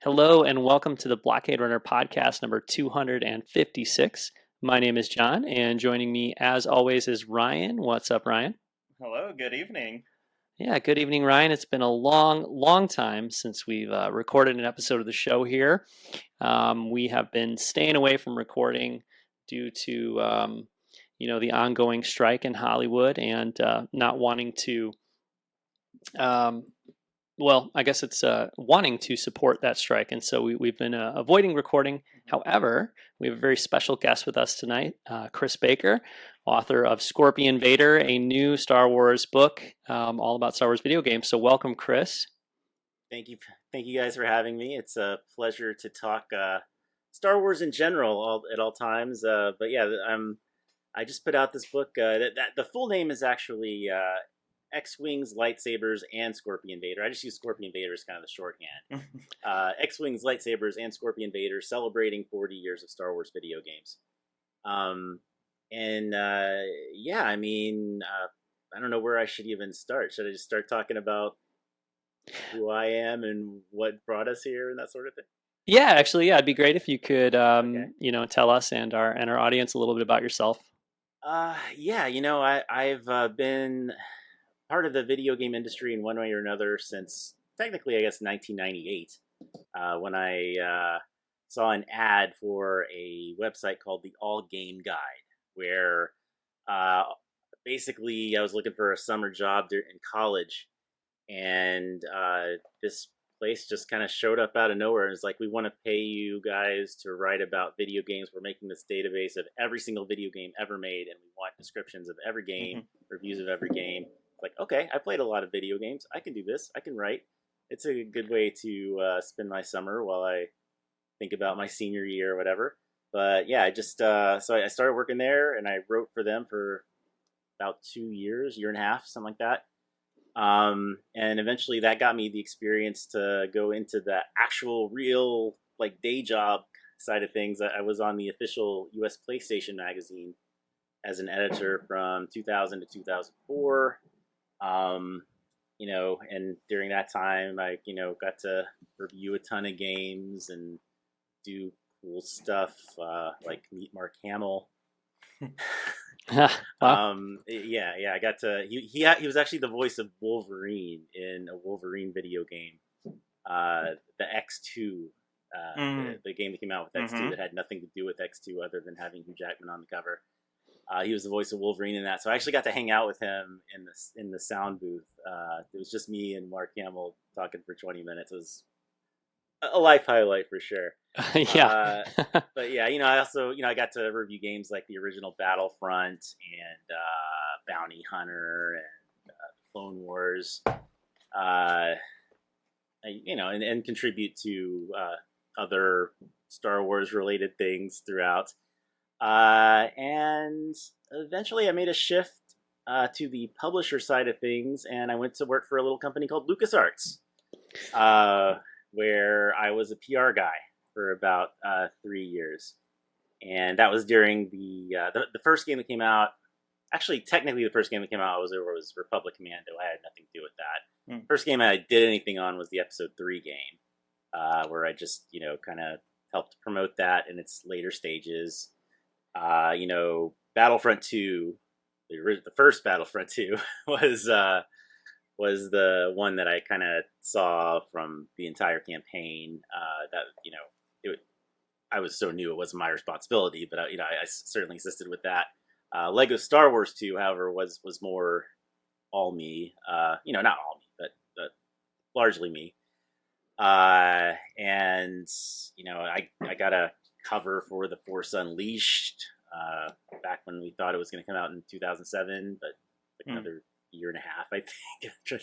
Hello and welcome to the Blockade Runner podcast number 256. My name is John, and joining me as always is Ryan. What's up, Ryan? Hello, good evening. Yeah, good evening, Ryan. It's been a long time since we've recorded an episode of the show here. We have been staying away from recording due to the ongoing strike in Hollywood and not wanting to um, I guess it's wanting to support that strike. And so we've been avoiding recording. However, we have a very special guest with us tonight, Chris Baker, author of Scorpion Vader, a new Star Wars book all about Star Wars video games. So welcome, Chris. Thank you guys for having me. It's a pleasure to talk Star Wars in general at all times. But yeah, I just put out this book. The full name is actually X-Wings, Lightsabers, and Scorpion Vader. I just use Scorpion Vader as kind of the shorthand. X-Wings, Lightsabers, and Scorpion Vader, celebrating 40 years of Star Wars video games. I don't know where I should even start. Should I just start talking about who I am and what brought us here and that sort of thing? Yeah, actually, yeah, it'd be great if you could, Okay. tell us and our audience a little bit about yourself. I've been part of the video game industry in one way or another since technically, I guess, 1998, when I saw an ad for a website called the All Game Guide, where uh, basically I was looking for a summer job in college, and this place just kind of showed up out of nowhere. It's like, we want to pay you guys to write about video games. We're making this database of every single video game ever made, and we want descriptions of every game, reviews of every game. Like, okay, I played a lot of video games. I can do this. I can write. It's a good way to spend my summer while I think about my senior year or whatever. But yeah, so I started working there, and I wrote for them for about 2 years, year and a half, something like that. And eventually that got me the experience to go into the actual real like day job side of things. I was on the official US PlayStation magazine as an editor from 2000 to 2004. And during that time I, got to review a ton of games and do cool stuff, like meet Mark Hamill. Wow. I got to. He was actually the voice of Wolverine in a Wolverine video game, the X2, the game that came out with X2 that had nothing to do with X2 other than having Hugh Jackman on the cover. He was the voice of Wolverine in that, so I actually got to hang out with him in the sound booth. It was just me and Mark Hamill talking for 20 minutes. It was a life highlight for sure. Yeah. But yeah, I also, I got to review games like the original Battlefront and Bounty Hunter and Clone Wars, and contribute to other Star Wars related things throughout. And eventually I made a shift to the publisher side of things, and I went to work for a little company called LucasArts, where I was a PR guy for about 3 years, and that was during the first game that came out. Actually, technically, the first game that came out was Republic Commando. I had nothing to do with that. First game I did anything on was the Episode 3 game, where I just kind of helped promote that in its later stages. Battlefront 2, the first Battlefront 2 was the one that I kind of saw from the entire campaign. I was so new, it wasn't my responsibility, but I certainly assisted with that. Lego Star Wars 2, however, was more all me. Not all me, but largely me. I got a cover for The Force Unleashed back when we thought it was going to come out in 2007, but another year and a half, I think, after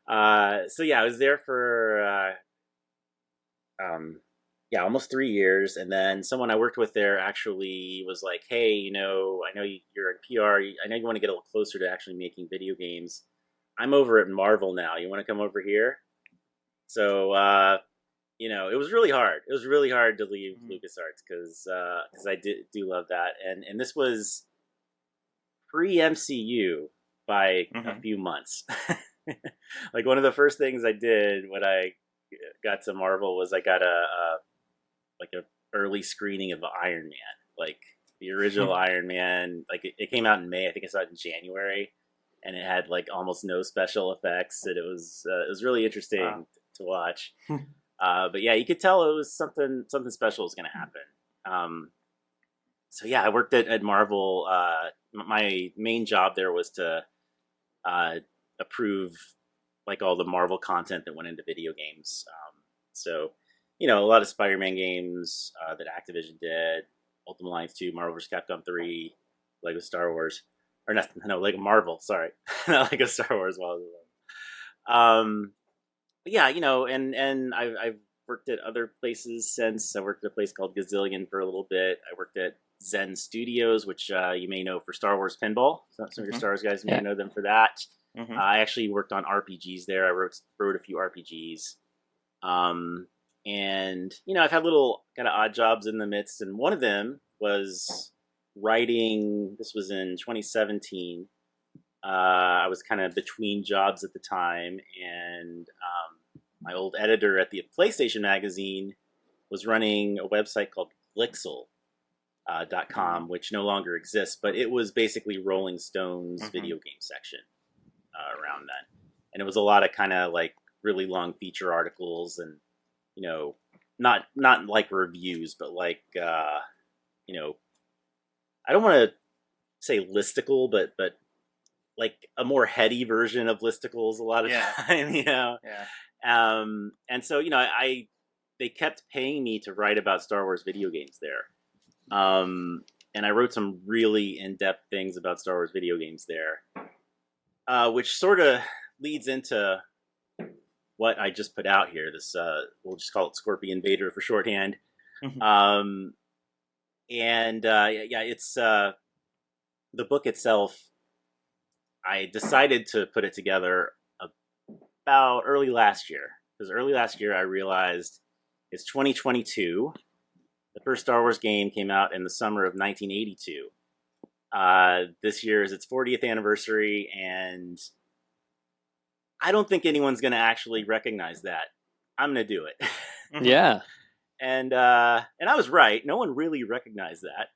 that. So yeah, I was there for almost 3 years, and then someone I worked with there actually was like, "Hey, I know you're in PR. I know you want to get a little closer to actually making video games. I'm over at Marvel now. You want to come over here?" So it was really hard. It was really hard to leave LucasArts because I do love that, and this was pre-MCU by a few months. Like, one of the first things I did when I got to Marvel was I got a early screening of Iron Man, like the original Iron Man. Like it came out in May. I think I saw it in January, and it had like almost no special effects, and it was really interesting to watch. But yeah, you could tell it was something special was going to happen. So yeah, I worked at Marvel. My main job there was to approve like all the Marvel content that went into video games. So a lot of Spider-Man games that Activision did, Ultimate Alliance 2, Marvel vs. Capcom 3, Lego Star Wars, or no, Lego Marvel. Sorry, not Lego Star Wars. But yeah, and I've worked at other places since. I worked at a place called Gazillion for a little bit. I worked at Zen Studios, which you may know for Star Wars Pinball. Some of your Star Wars guys may know them for that. I actually worked on RPGs there. I wrote a few RPGs. And, I've had little kind of odd jobs in the midst. And one of them was writing. This was in 2017. I was kind of between jobs at the time. And my old editor at the PlayStation magazine was running a website called Glixel.com, which no longer exists. But it was basically Rolling Stone's video game section around then. And it was a lot of kind of like really long feature articles and, not like reviews, but like, I don't want to say listicle, but like a more heady version of listicles a lot of time, and so, they kept paying me to write about Star Wars video games there. And I wrote some really in-depth things about Star Wars video games there, which sort of leads into what I just put out here. This, we'll just call it Scorpion Vader for shorthand. It's the book itself. I decided to put it together about early last year, because early last year I realized it's 2022. The first Star Wars game came out in the summer of 1982. This year is its 40th anniversary, and I don't think anyone's going to actually recognize that. I'm going to do it. Yeah. And I was right. No one really recognized that.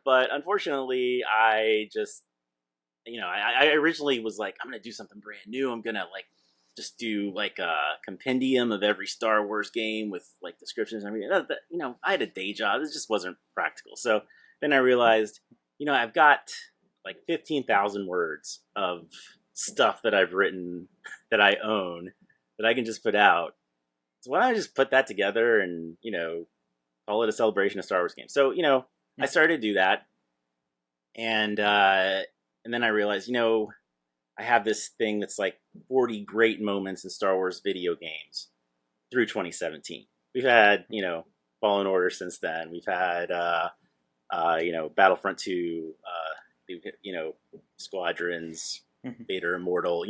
But unfortunately, I just, I originally was like, I'm going to do something brand new. I'm going to like just do like a compendium of every Star Wars game with like descriptions and everything. I had a day job. This just wasn't practical. So then I realized, I've got like 15,000 words of stuff that I've written that I own that I can just put out. So why don't I just put that together and, call it a celebration of Star Wars games? So, I started to do that. And then I realized, I have this thing that's like 40 great moments in Star Wars video games through 2017. We've had, Fallen Order since then. We've had, Battlefront 2, Squadrons, Vader Immortal,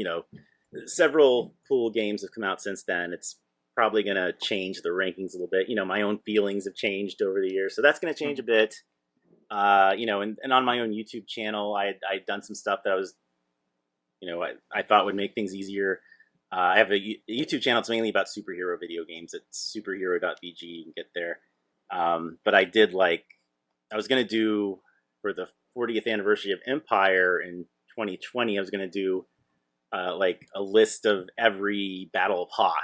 several cool games have come out since then. It's probably going to change the rankings a little bit. My own feelings have changed over the years, so that's going to change a bit. And on my own YouTube channel, I'd done some stuff that I was, I thought would make things easier. I have a YouTube channel. It's mainly about superhero video games. It's superhero.vg. You can get there. But I was going to do, for the 40th anniversary of Empire in 2020, I was going to do like a list of every Battle of Hoth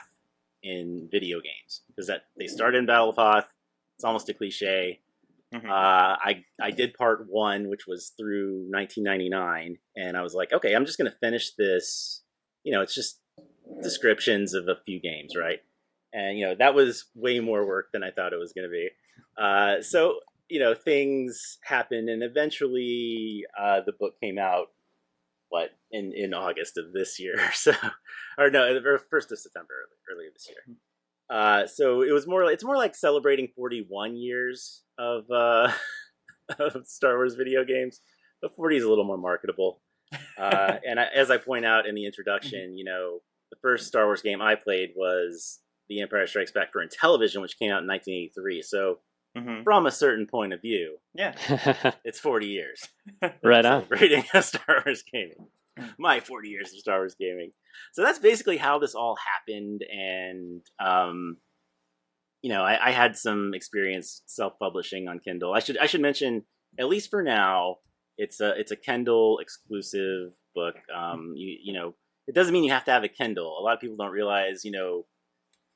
in video games, because they started in Battle of Hoth. It's almost a cliche. I did part 1, which was through 1999, and I was like, okay, I'm just going to finish this. It's just descriptions of a few games, right? And that was way more work than I thought it was going to be. So things happened, and eventually the book came out. In August of this year, the 1st of September, earlier this year. So it's more like celebrating 41 years of Star Wars video games, but 40 is a little more marketable. And as I point out in the introduction, the first Star Wars game I played was The Empire Strikes Back for Intellivision, which came out in 1983. So from a certain point of view, it's 40 years. Right on. Celebrating a Star Wars game. my 40 years of Star Wars gaming. So that's basically how this all happened. And, I had some experience self-publishing on Kindle. I should mention, at least for now, it's a Kindle exclusive book. It doesn't mean you have to have a Kindle. A lot of people don't realize, you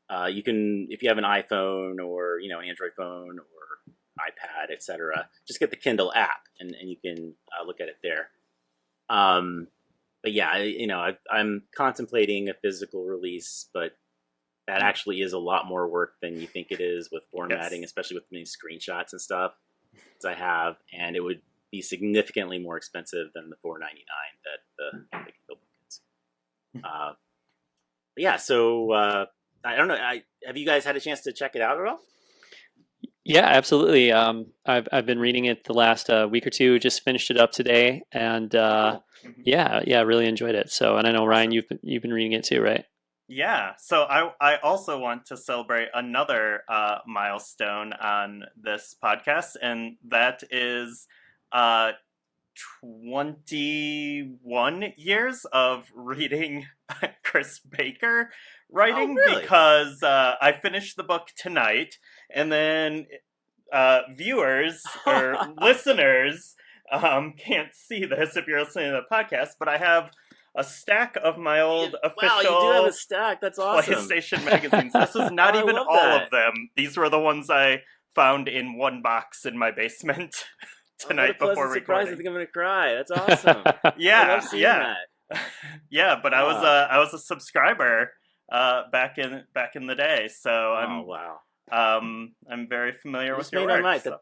can, if you have an iPhone or, an Android phone or iPad, etc., just get the Kindle app and you can look at it there. But yeah, I'm contemplating a physical release, but that actually is a lot more work than you think it is with formatting, especially with many screenshots and stuff as I have, and it would be significantly more expensive than the $4.99 that the Kindle book is. Yeah, so I don't know. Have you guys had a chance to check it out at all? Yeah, absolutely. I've been reading it the last week or two. Just finished it up today, and yeah, really enjoyed it. So, and I know Ryan, you've been reading it too, right? Yeah. So I also want to celebrate another milestone on this podcast, and that is 21 years of reading Chris Baker writing. Oh, really? Because I finished the book tonight, and then viewers or listeners can't see this if you're listening to the podcast, but I have a stack of my old official Wow, you do have a stack. That's awesome. PlayStation magazines. This is not even all of them. These were the ones I found in one box in my basement tonight before recording. I think I'm gonna cry. That's awesome. Yeah, I love seeing that. Yeah, but I was a subscriber back in the day, so I'm very familiar with your work. So.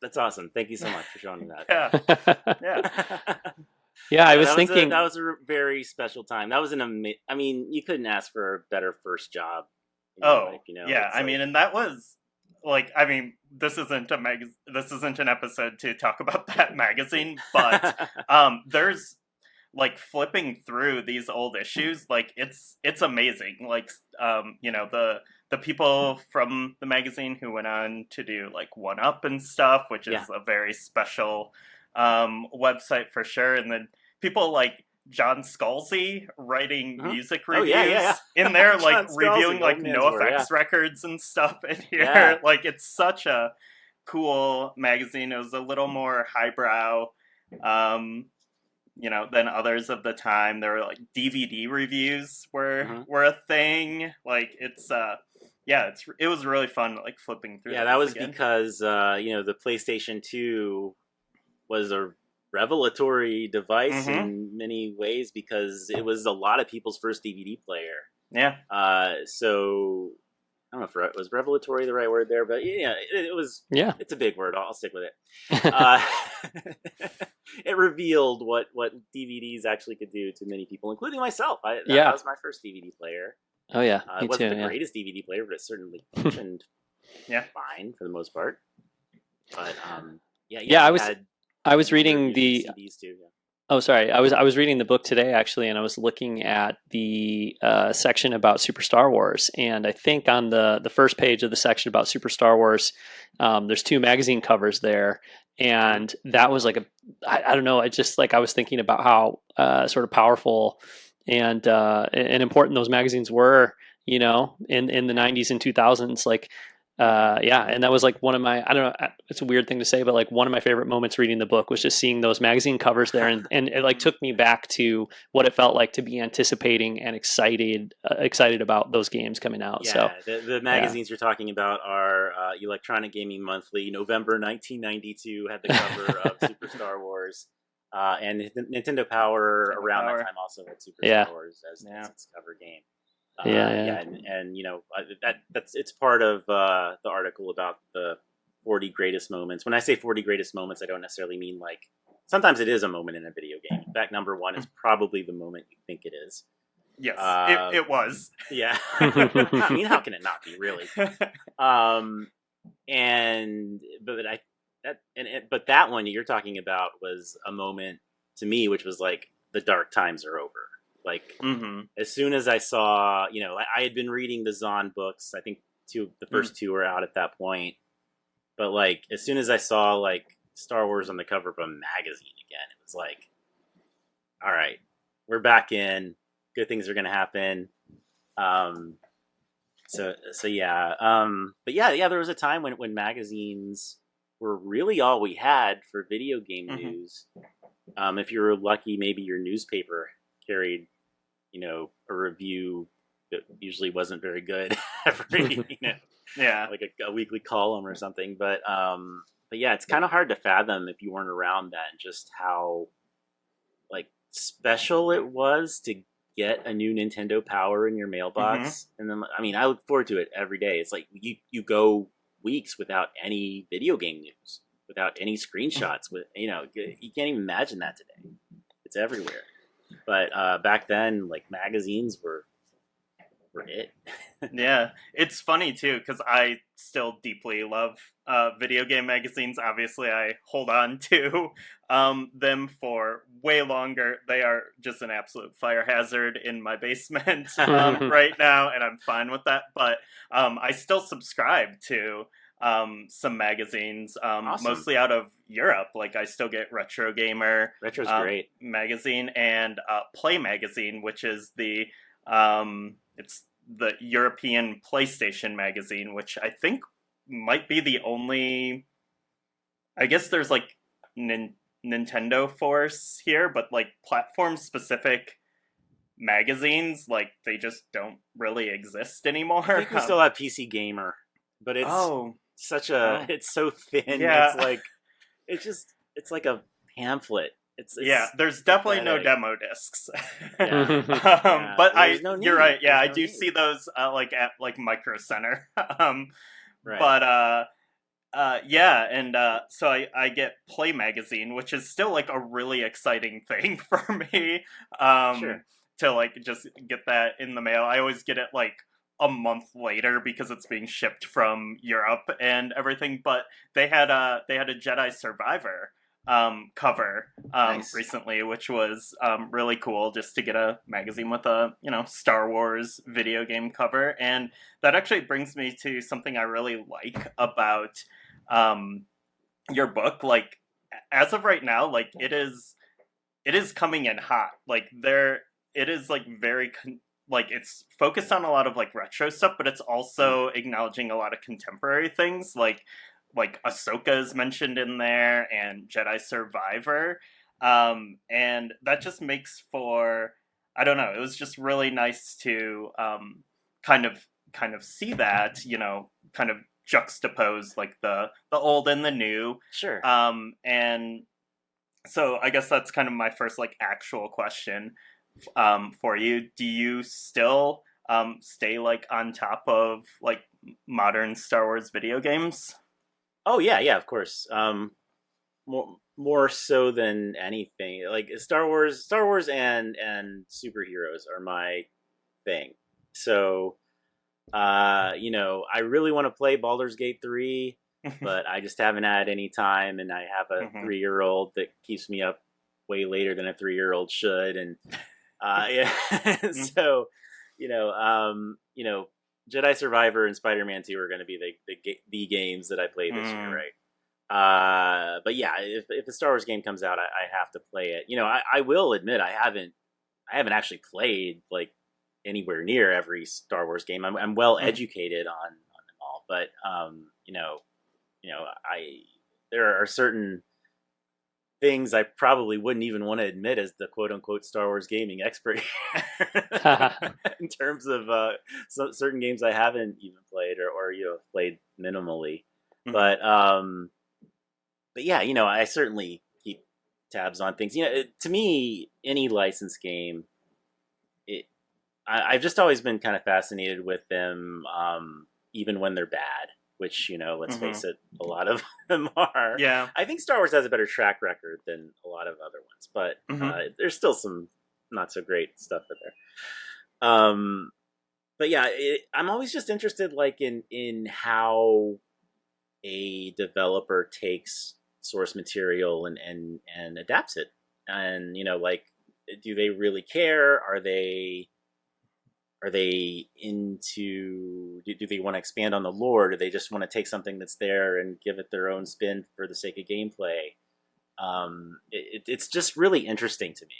That's awesome. Thank you so much for showing me that. Yeah. Yeah, I was thinking that was a very special time. That was I mean, you couldn't ask for a better first job. Yeah. I mean, and that was this isn't an episode to talk about that magazine, but there's flipping through these old issues, it's amazing. The people from the magazine who went on to do One Up and stuff, which is a very special website for sure, and then people like John Scalzi writing music reviews in there, reviewing NoFX records and stuff in here. Yeah. It's such a cool magazine. It was a little more highbrow, than others of the time. There were DVD reviews were a thing. It was really fun flipping through. Yeah, that was again. Because the PlayStation 2 was a revelatory device in many ways because it was a lot of people's first DVD player. Yeah. So I don't know if was revelatory the right word there, but yeah, it was. Yeah, it's a big word. I'll stick with it. It revealed what DVDs actually could do to many people, including myself. That was my first DVD player. Oh yeah, it wasn't the greatest DVD player, but it certainly functioned fine for the most part. But I was reading the CDs too. Yeah. Oh, sorry. I was reading the book today actually, and I was looking at the section about Super Star Wars, and I think on the first page of the section about Super Star Wars, there's two magazine covers there, and that was I don't know. It just I was thinking about how sort of powerful and important those magazines were, in the 90s and 2000s, and that was one of my, I don't know, it's a weird thing to say, but one of my favorite moments reading the book was just seeing those magazine covers there, and it took me back to what it felt like to be anticipating and excited about those games coming out. Yeah, so the magazines you're talking about are Electronic Gaming Monthly. November 1992 had the cover of Super Star Wars. And Nintendo Power around that time also had Super Star Wars as its cover game. And it's part of the article about the 40 greatest moments. When I say 40 greatest moments, I don't necessarily mean sometimes it is a moment in a video game. In fact, number one is probably the moment you think it is. Yes, it was. Yeah. I mean, how can it not be, really? But that one you're talking about was a moment to me, which was the dark times are over. As soon as I saw, I had been reading the Zahn books. I think the first two were out at that point. But as soon as I saw Star Wars on the cover of a magazine again, it was all right, we're back in. Good things are going to happen. So yeah. But yeah, there was a time when magazines were really all we had for video game news. If you were lucky, maybe your newspaper carried, a review that usually wasn't very good every, yeah, like a weekly column or something. But yeah, it's kind of hard to fathom if you weren't around then just how like special it was to get a new Nintendo Power in your mailbox. And then, I mean, I look forward to it every day. It's like you go weeks without any video game news, without any screenshots. With you can't even imagine that today. It's everywhere. But back then, like magazines were it. Yeah, it's funny too because I still deeply love video game magazines. Obviously, I hold on to them for way longer. They are just an absolute fire hazard in my basement right now, and I'm fine with that. But I still subscribe to some magazines, Awesome. mostly out of Europe. Like I still get Retro Gamer, Retro's great magazine, and Play magazine, which is the it's the European PlayStation magazine, which I think might be the only. I guess there's like Nintendo Force here, but like platform specific magazines, like they just don't really exist anymore. I think we still have PC Gamer, but it's it's so thin. Yeah. It's like a pamphlet. It's there's definitely no demo discs. Yeah. But you're right. Yeah, I do need. see those like at like Micro Center. Right. But and so I get Play magazine, which is still like a really exciting thing for me. Sure. To like just get that in the mail. I always get it like a month later because it's being shipped from Europe and everything. But they had a Jedi Survivor cover Nice. recently, which was really cool just to get a magazine with a Star Wars video game cover. And that actually brings me to something I really like about your book. Like as of right now, like it is coming in hot. Like it is like very like it's focused on a lot of like retro stuff, but it's also acknowledging a lot of contemporary things like Ahsoka is mentioned in there and Jedi Survivor. And that just makes for, I don't know, it was just really nice to kind of see that, kind of juxtapose like the old and the new. Sure. And so I guess that's kind of my first like actual question for you. Do you still stay like on top of like modern Star Wars video games? Oh yeah, of course. More so than anything, like Star Wars and superheroes are my thing. So, I really want to play Baldur's Gate 3, but I just haven't had any time, and I have a 3-year-old that keeps me up way later than a 3-year-old should, and yeah. So, Jedi Survivor and Spider-Man 2 are going to be the games that I play this year, right? But yeah, if a Star Wars game comes out, I have to play it. I will admit I haven't actually played like anywhere near every Star Wars game. I'm well educated on them all, but there are certain things I probably wouldn't even want to admit as the quote unquote Star Wars gaming expert in terms of certain games I haven't even played or played minimally. But yeah, I certainly keep tabs on things. To me, any licensed game, I've just always been kind of fascinated with them, even when they're bad. Which, let's face it, a lot of them are. Yeah. I think Star Wars has a better track record than a lot of other ones, but there's still some not so great stuff in there. But yeah, I'm always just interested, like in how a developer takes source material and adapts it, and like, do they really care? Are they into, do they want to expand on the lore? Do they just want to take something that's there and give it their own spin for the sake of gameplay? It's just really interesting to me.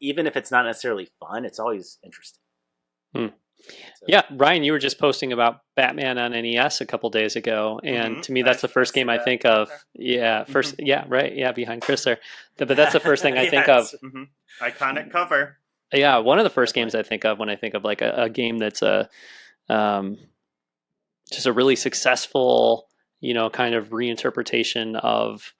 even if it's not necessarily fun, it's always interesting. So. Yeah, Ryan, you were just posting about Batman on NES a couple days ago, and to me, that's the first game I think of. Yeah, first, yeah, right, yeah, behind Chris there. But that's the first thing I think of. Iconic cover. Yeah, one of the first games I think of when I think of like a game that's just a really successful, kind of reinterpretation of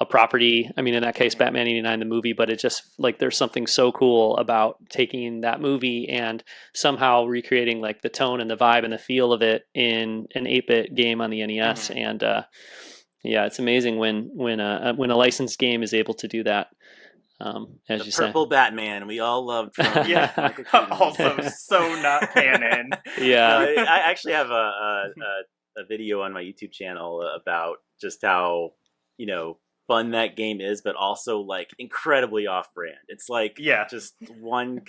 a property. I mean, in that case, Batman 89, the movie, but it just like there's something so cool about taking that movie and somehow recreating like the tone and the vibe and the feel of it in an 8-bit game on the NES. And yeah, it's amazing when a licensed game is able to do that. As the you purple say. Batman we all loved from yeah. Also so not canon. Yeah. I actually have a video on my YouTube channel about just how fun that game is, but also like incredibly off-brand. It's like just one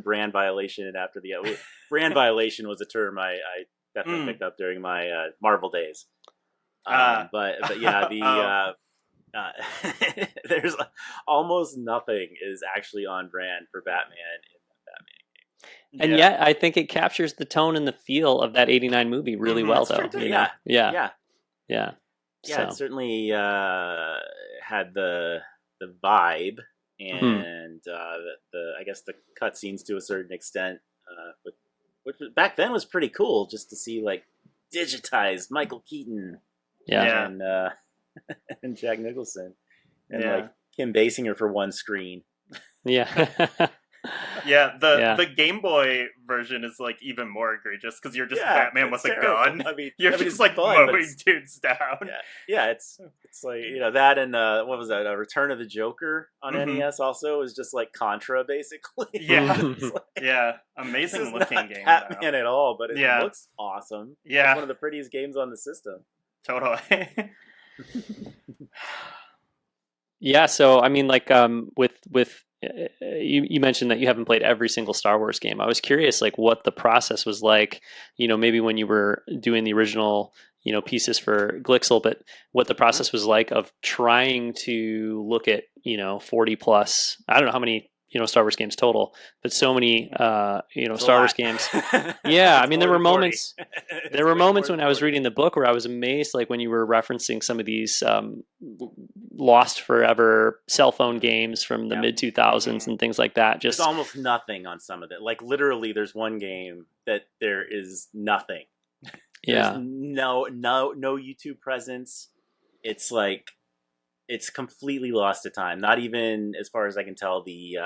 brand violation after the other. Brand violation was a term I definitely picked up during my Marvel days. But yeah, there's almost nothing is actually on brand for Batman in that Batman game. And yet I think it captures the tone and the feel of that 89 movie really well, though. Yeah. So. It certainly had the vibe and I guess the cutscenes to a certain extent, which back then was pretty cool just to see like digitized Michael Keaton, and Jack Nicholson, and like Kim Basinger for one screen. Yeah. The Game Boy version is like even more egregious because you're just Batman with a gun. I mean, you're just like mowing dudes down. It's like that and what was that? Return of the Joker on NES also is just like Contra basically. Amazing looking game. Batman at all, but it looks awesome. Yeah, it's one of the prettiest games on the system. Totally. Yeah, so I mean, like, with you mentioned that you haven't played every single Star Wars game. I was curious, like, what the process was like. Maybe when you were doing the original, pieces for Glixel, but what the process was like of trying to look at, 40 plus. I don't know how many. Star Wars games total, but so many, Star Wars games. Yeah, I mean, there were moments. There were moments when I was reading the book where I was amazed, like when you were referencing some of these lost forever cell phone games from the mid 2000s and things like that. Just there's almost nothing on some of it. Like literally, there's one game that there is nothing. There's no YouTube presence. It's like. It's completely lost to time. Not even, as far as I can tell, the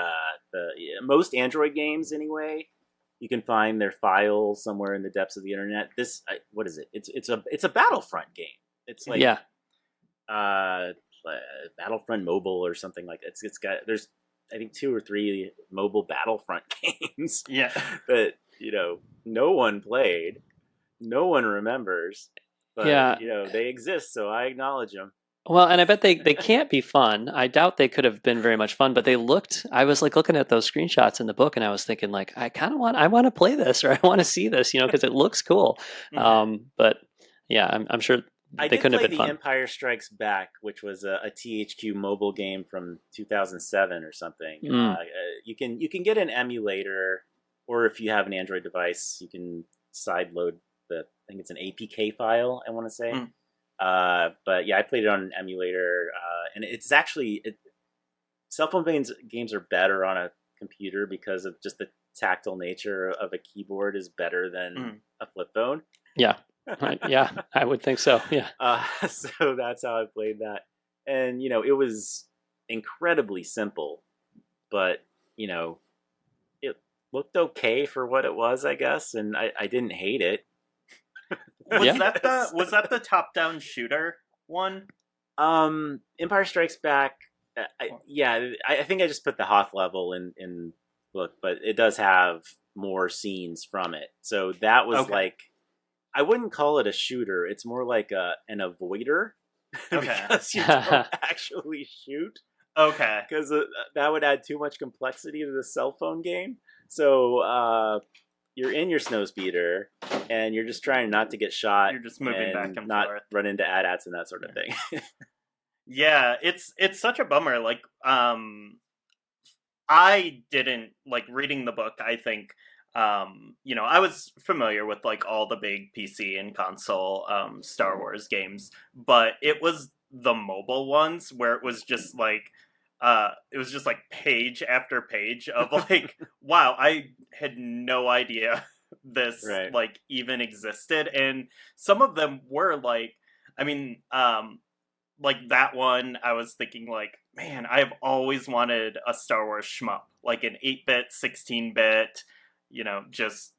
most Android games anyway. You can find their files somewhere in the depths of the internet. What is it? It's a Battlefront game. It's like Battlefront Mobile or something like that. It's got there's I think 2 or 3 mobile Battlefront games. Yeah, that no one played, no one remembers, but they exist, so I acknowledge them. Well, and I bet they can't be fun. I doubt they could have been very much fun, but I was like looking at those screenshots in the book and I was thinking like, I want to play this or I want to see this, because it looks cool. But yeah, I'm sure they couldn't have been fun. I did play the Empire Strikes Back, which was a THQ mobile game from 2007 or something. You can get an emulator, or if you have an Android device, you can sideload I think it's an APK file, I want to say. But yeah, I played it on an emulator, and it's actually cell phone games are better on a computer because of just the tactile nature of a keyboard is better than a flip phone. Yeah, yeah, I would think so. Yeah. So that's how I played that, and it was incredibly simple, but it looked okay for what it was, I guess, and I didn't hate it. Was that the top-down shooter one? Empire Strikes Back. I think I just put the Hoth level in book, but it does have more scenes from it. So that was like, I wouldn't call it a shooter. It's more like an avoider because you don't actually shoot. Okay, because that would add too much complexity to the cell phone game. So you're in your snowspeeder and you're just trying not to get shot. You're just moving back and not forth, run into AT-ATs and that sort of thing. Yeah, it's such a bummer. Like, I didn't like reading the book. I think I was familiar with like all the big PC and console Star Wars games, but it was the mobile ones where it was just like page after page of like wow, I had no idea this like even existed, and some of them were like, I mean, like that one, I was thinking like, man, I've always wanted a Star Wars shmup, like an 8-bit, 16-bit, just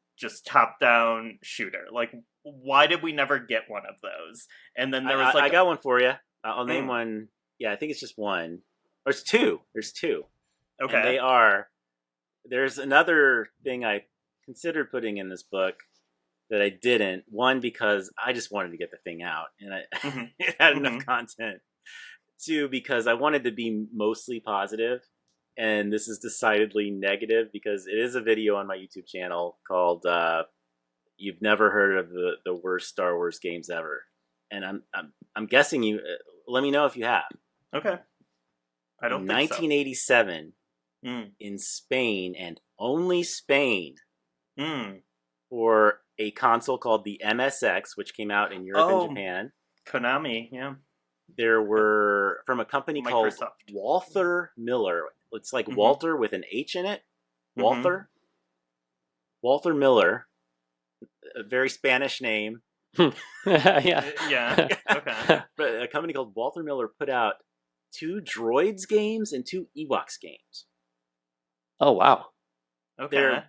top-down shooter. Like, why did we never get one of those? And then there was I got one for you. I'll name one. Yeah, I think it's just one. Or it's two. There's two. Okay. And there's another thing I considered putting in this book that I didn't. One, because I just wanted to get the thing out, and it had enough content. Two, because I wanted to be mostly positive, and this is decidedly negative because it is a video on my YouTube channel called "You've Never Heard of the Worst Star Wars Games Ever," and I'm guessing you. Let me know if you have. Okay. I don't think so. 1987 in Spain, and only Spain, for a console called the MSX, which came out in Europe and Japan. Konami, yeah. There were, from a company called Walther Miller. It's like Walter with an H in it. Walther. Walther Miller. A very Spanish name. Yeah. Okay. But a company called Walther Miller put out 2 Droids games and 2 Ewoks games. Oh, wow. Okay.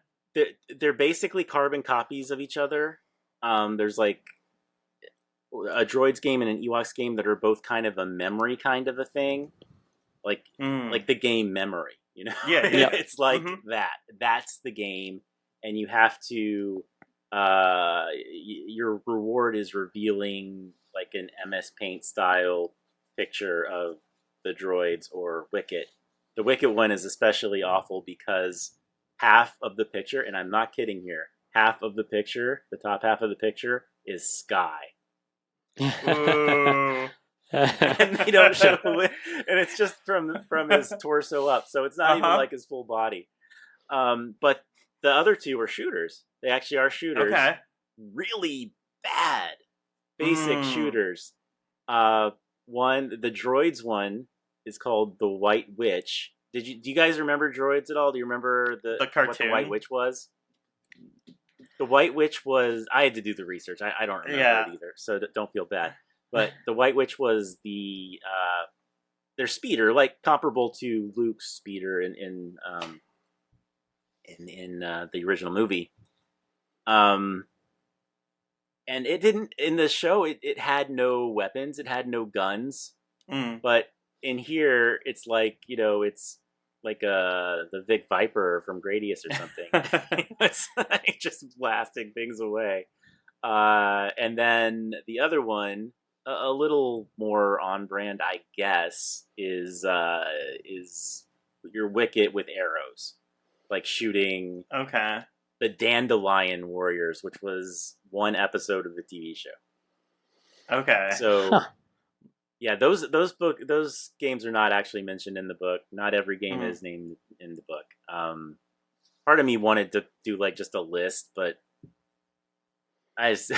They're basically carbon copies of each other. There's like a Droids game and an Ewoks game that are both kind of a memory kind of a thing, like the game Memory. Yeah. It's like that. That's the game, and you have to. Your reward is revealing like an MS Paint style picture of the droids or Wicket. The Wicket one is especially awful because half of the picture, and I'm not kidding here, half of the picture, the top half of the picture, is Sky. And they don't show it, and it's just from his torso up, so it's not even like his full body. But the other 2 are shooters. They actually are shooters. Okay. Really bad, basic shooters. The Droids one is called the White Witch. Do you guys remember Droids at all? Do you remember the cartoon? What the White Witch was? The White Witch was... I had to do the research. I don't remember it either, so don't feel bad. But the White Witch was their speeder, like comparable to Luke's speeder in the original movie. And it didn't... In the show, it had no weapons. It had no guns. But in here, it's like, it's like the Vic Viper from Gradius or something. It's like just blasting things away. And then the other one, a little more on brand, I guess, is your Wicket with arrows, like shooting. Okay. The Dandelion Warriors, which was one episode of the TV show. Okay. So. Yeah, those games are not actually mentioned in the book. Not every game is named in the book. Part of me wanted to do like just a list, but I just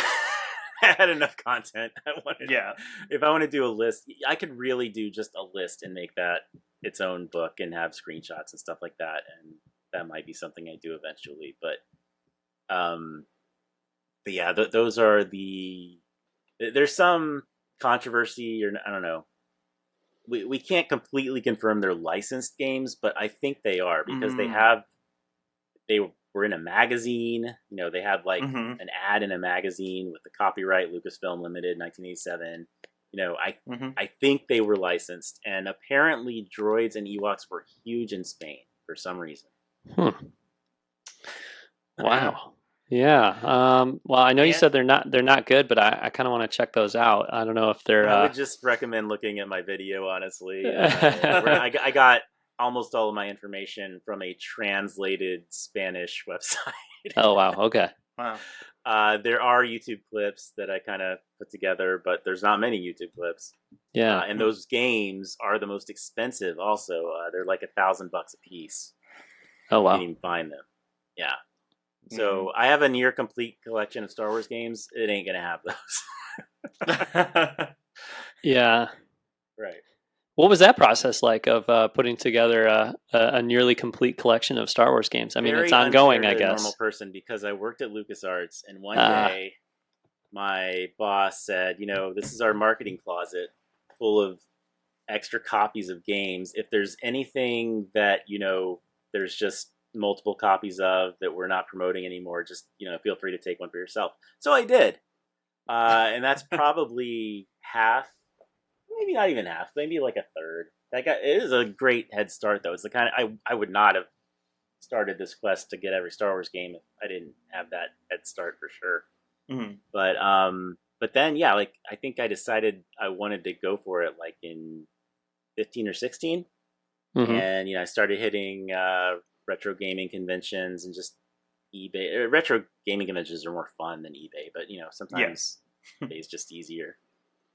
had enough content. If I want to do a list, I could really do just a list and make that its own book and have screenshots and stuff like that, and that might be something I do eventually. But yeah, those are the. There's some controversy, or I don't know. We can't completely confirm they're licensed games, but I think they are because they were in a magazine. They had like an ad in a magazine with the copyright Lucasfilm Limited 1987. I think they were licensed, and apparently Droids and Ewoks were huge in Spain for some reason. Wow. Yeah. Well, I know you said they're not good, but I kind of want to check those out. I don't know if they're. I would just recommend looking at my video, honestly. I got almost all of my information from a translated Spanish website. Oh wow! Okay. Wow. There are YouTube clips that I kind of put together, but there's not many YouTube clips. Yeah. And those games are the most expensive. Also, they're like $1,000 a piece. Oh You wow. can't even find them. Yeah. So I have a near complete collection of Star Wars games. It ain't gonna have those. Yeah. Right. What was that process like of putting together a nearly complete collection of Star Wars games? I mean, it's Very ongoing, unfair I to a normal guess. person because I worked at LucasArts, and one day my boss said, this is our marketing closet full of extra copies of games. If there's anything that, there's just multiple copies of that we're not promoting anymore, just, feel free to take one for yourself. So I did. And that's probably half, maybe not even half, maybe like a third. It is a great head start, though. It's the kind of, I would not have started this quest to get every Star Wars game if I didn't have that head start for sure. Mm-hmm. But then, yeah, like I think I decided I wanted to go for it like in 15 or 16. Mm-hmm. And, I started hitting retro gaming conventions and just eBay. Retro gaming conventions are more fun than eBay, but, sometimes eBay is just easier.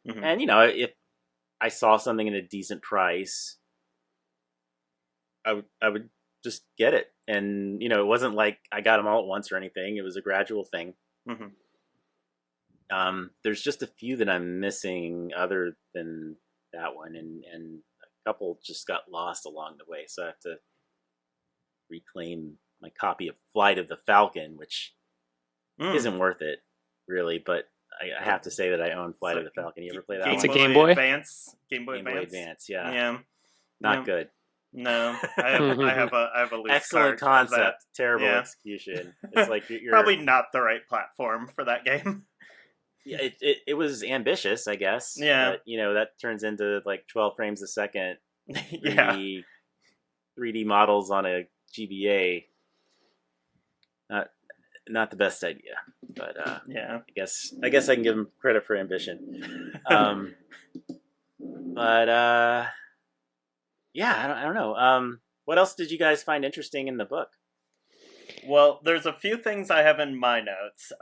Mm-hmm. And, if I saw something at a decent price, I would just get it. And, it wasn't like I got them all at once or anything. It was a gradual thing. Mm-hmm. There's just a few that I'm missing other than that one. And a couple just got lost along the way. So I have to reclaim my copy of Flight of the Falcon, which isn't worth it, really. But I have to say that I own Flight of the Falcon. You ever play that one? It's a Game Boy? Advance. Game Boy Advance, yeah. Yeah. Not good. No, I have a loose excellent concept, terrible execution. It's like you're probably not the right platform for that game. Yeah, it was ambitious, I guess. Yeah, but, that turns into like 12 frames a second. 3D models on a GBA. Not the best idea, but I guess I can give them credit for ambition. But yeah, I don't know. What else did you guys find interesting in the book? Well, there's a few things I have in my notes.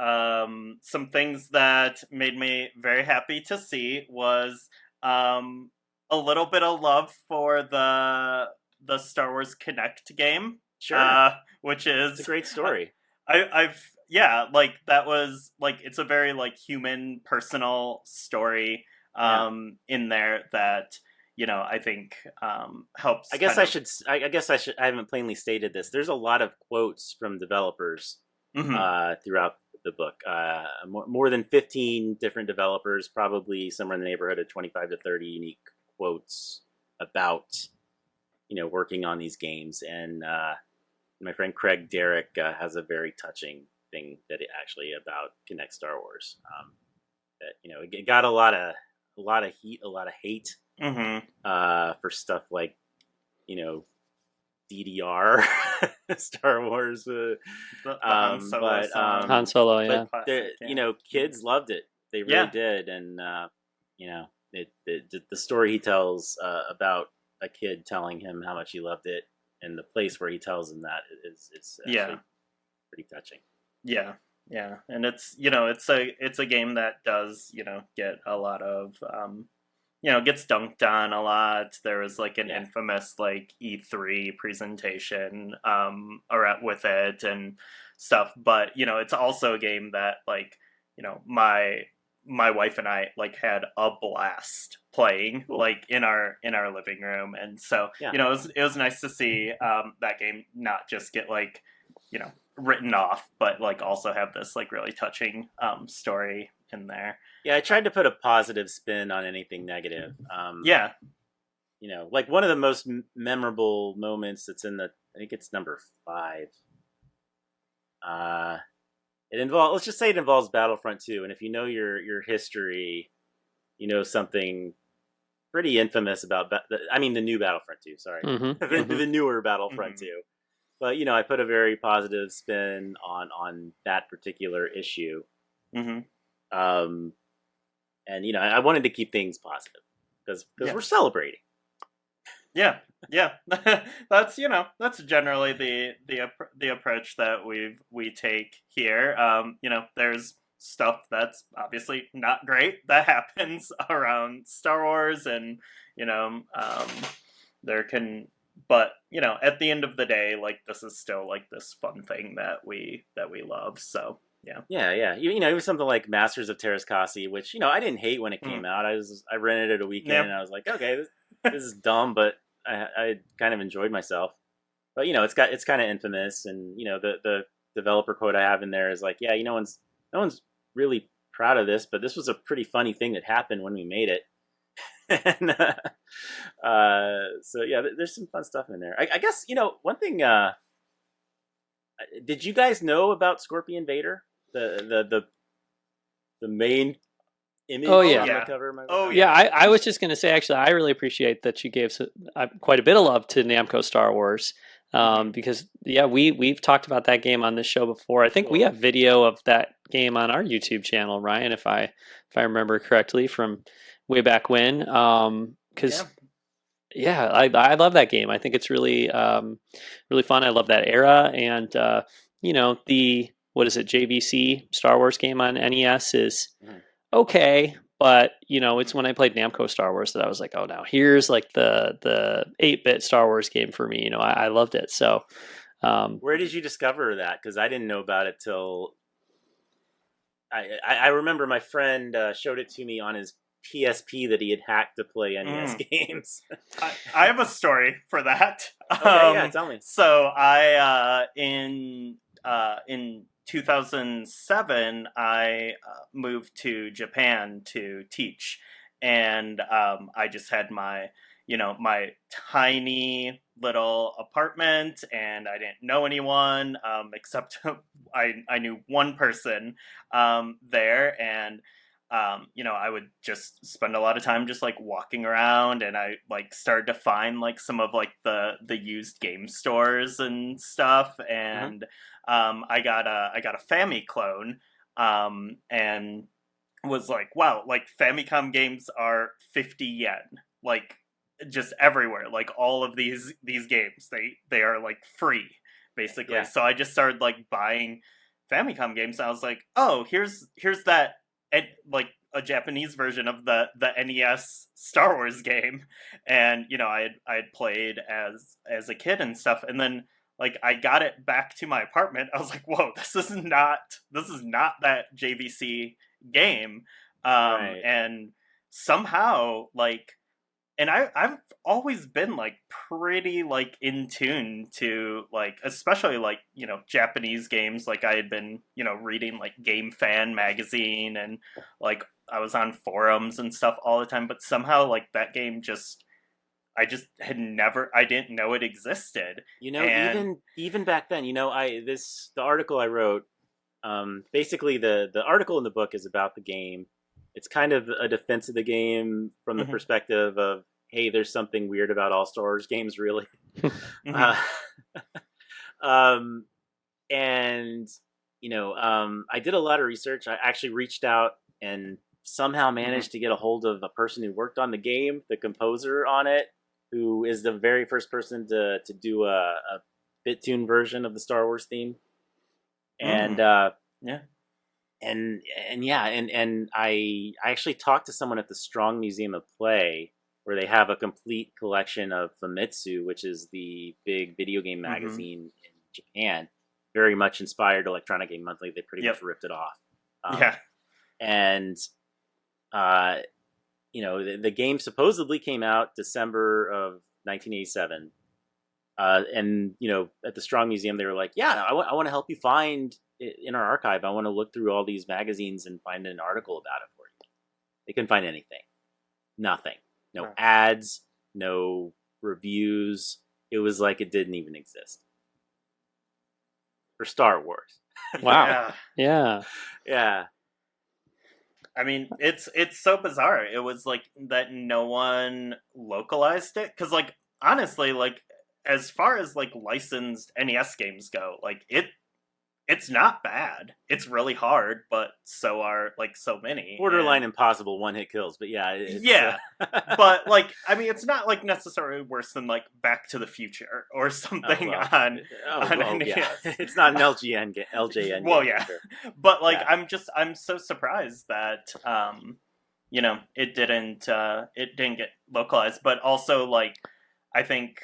Some things that made me very happy to see was a little bit of love for the Star Wars Kinect game. Sure. Which is it's a great story. I've like that was like it's a very like human, personal story in there that I think helps. I guess I haven't plainly stated this. There's a lot of quotes from developers throughout the book. More than 15 different developers, probably somewhere in the neighborhood of 25 to 30 unique quotes about working on these games. And my friend Craig Derrick has a very touching thing that actually about Kinect Star Wars. That it got a lot of heat, a lot of hate. For stuff like, DDR Star Wars, Han Solo, yeah. But kids loved it. They really did, and the story he tells about a kid telling him how much he loved it, and the place where he tells him that is actually pretty touching. Yeah, and it's it's a game that does get a lot of gets dunked on a lot. There was like an infamous like E3 presentation around with it and stuff. But it's also a game that like my wife and I like had a blast playing like in our living room, and so it was nice to see that game not just get like written off, but like also have this like really touching story in there. Yeah, I tried to put a positive spin on anything negative. Like one of the most memorable moments that's in I think it's number 5. Let's just say it involves Battlefront 2, and if you know your history, something pretty infamous about the new Battlefront 2. Sorry, the newer Battlefront 2. But I put a very positive spin on that particular issue. And I wanted to keep things positive because we're celebrating. Yeah. That's that's generally the approach that we take here. There's stuff that's obviously not great that happens around Star Wars, and there can But at the end of the day, like, this is still like this fun thing that we love. So yeah. Yeah. Even something like Masters of Terrascasi, which I didn't hate when it came out. I rented it a weekend, and I was like, okay, this is dumb, but I kind of enjoyed myself. But it's kind of infamous, and the developer quote I have in there is like, yeah, no one's really proud of this, but this was a pretty funny thing that happened when we made it. And so yeah, there's some fun stuff in there. I guess one thing. Did you guys know about Scorpion Vader, the main image Oh, yeah. on the cover? Yeah, I was just going to say, actually, I really appreciate that you gave quite a bit of love to Namco Star Wars, because we've talked about that game on this show before. I think we have video of that game on our YouTube channel, Ryan, if I remember correctly from way back when. Because I love that game. I think it's really really fun. I love that era, and the what is it, JVC Star Wars game on NES is okay. But it's when I played Namco Star Wars that I was like, oh, now here's like the 8-bit Star Wars game for me. I loved it. So, where did you discover that? Because I didn't know about it till I remember my friend showed it to me on his PSP that he had hacked to play NES games. I have a story for that. Okay, tell me. So I in 2007, I moved to Japan to teach, and I just had my tiny little apartment, and I didn't know anyone except I knew one person there, and I would just spend a lot of time just like walking around, and I like started to find like some of like the used game stores and stuff, and I got a Famicom clone, and was like, wow, like Famicom games are 50 yen, like just everywhere, like all of these games, they are like free basically. Yeah. So I just started like buying Famicom games, and I was like, oh, here's that, and like a Japanese version of the NES Star Wars game, and I had played as a kid and stuff, and then like I got it back to my apartment. I was like, whoa, this is not that JVC game, Right. and somehow like. And I've always been like pretty like in tune to like, especially like Japanese games. Like I had been reading like Game Fan magazine, and like I was on forums and stuff all the time. But somehow like that game I didn't know it existed. Even back then, the article I wrote, basically the article in the book is about the game. It's kind of a defense of the game from the perspective of, hey, there's something weird about all Star Wars games, really. And I did a lot of research. I actually reached out and somehow managed to get a hold of a person who worked on the game, the composer on it, who is the very first person to do a BitTune version of the Star Wars theme. And And I actually talked to someone at the Strong Museum of Play, where they have a complete collection of Famitsu, which is the big video game magazine in Japan, very much inspired Electronic Game Monthly. They pretty much ripped it off. And the game supposedly came out December of 1987. And at the Strong Museum, they were like, yeah, I want to help you find in our archive. I want to look through all these magazines and find an article about it for you. They couldn't find anything. Nothing. No ads, no reviews. It was like it didn't even exist. For Star Wars. Wow. Yeah. I mean, it's so bizarre. It was like that no one localized it, because like honestly, like as far as like licensed NES games go, like it's not bad. It's really hard, but so are like so many. Borderline impossible one-hit kills, but but like I mean, it's not like necessarily worse than like Back to the Future or something on NES. Yeah. It's not an LJN. Well, yeah, sure. But like I'm so surprised that it didn't get localized, but also like I think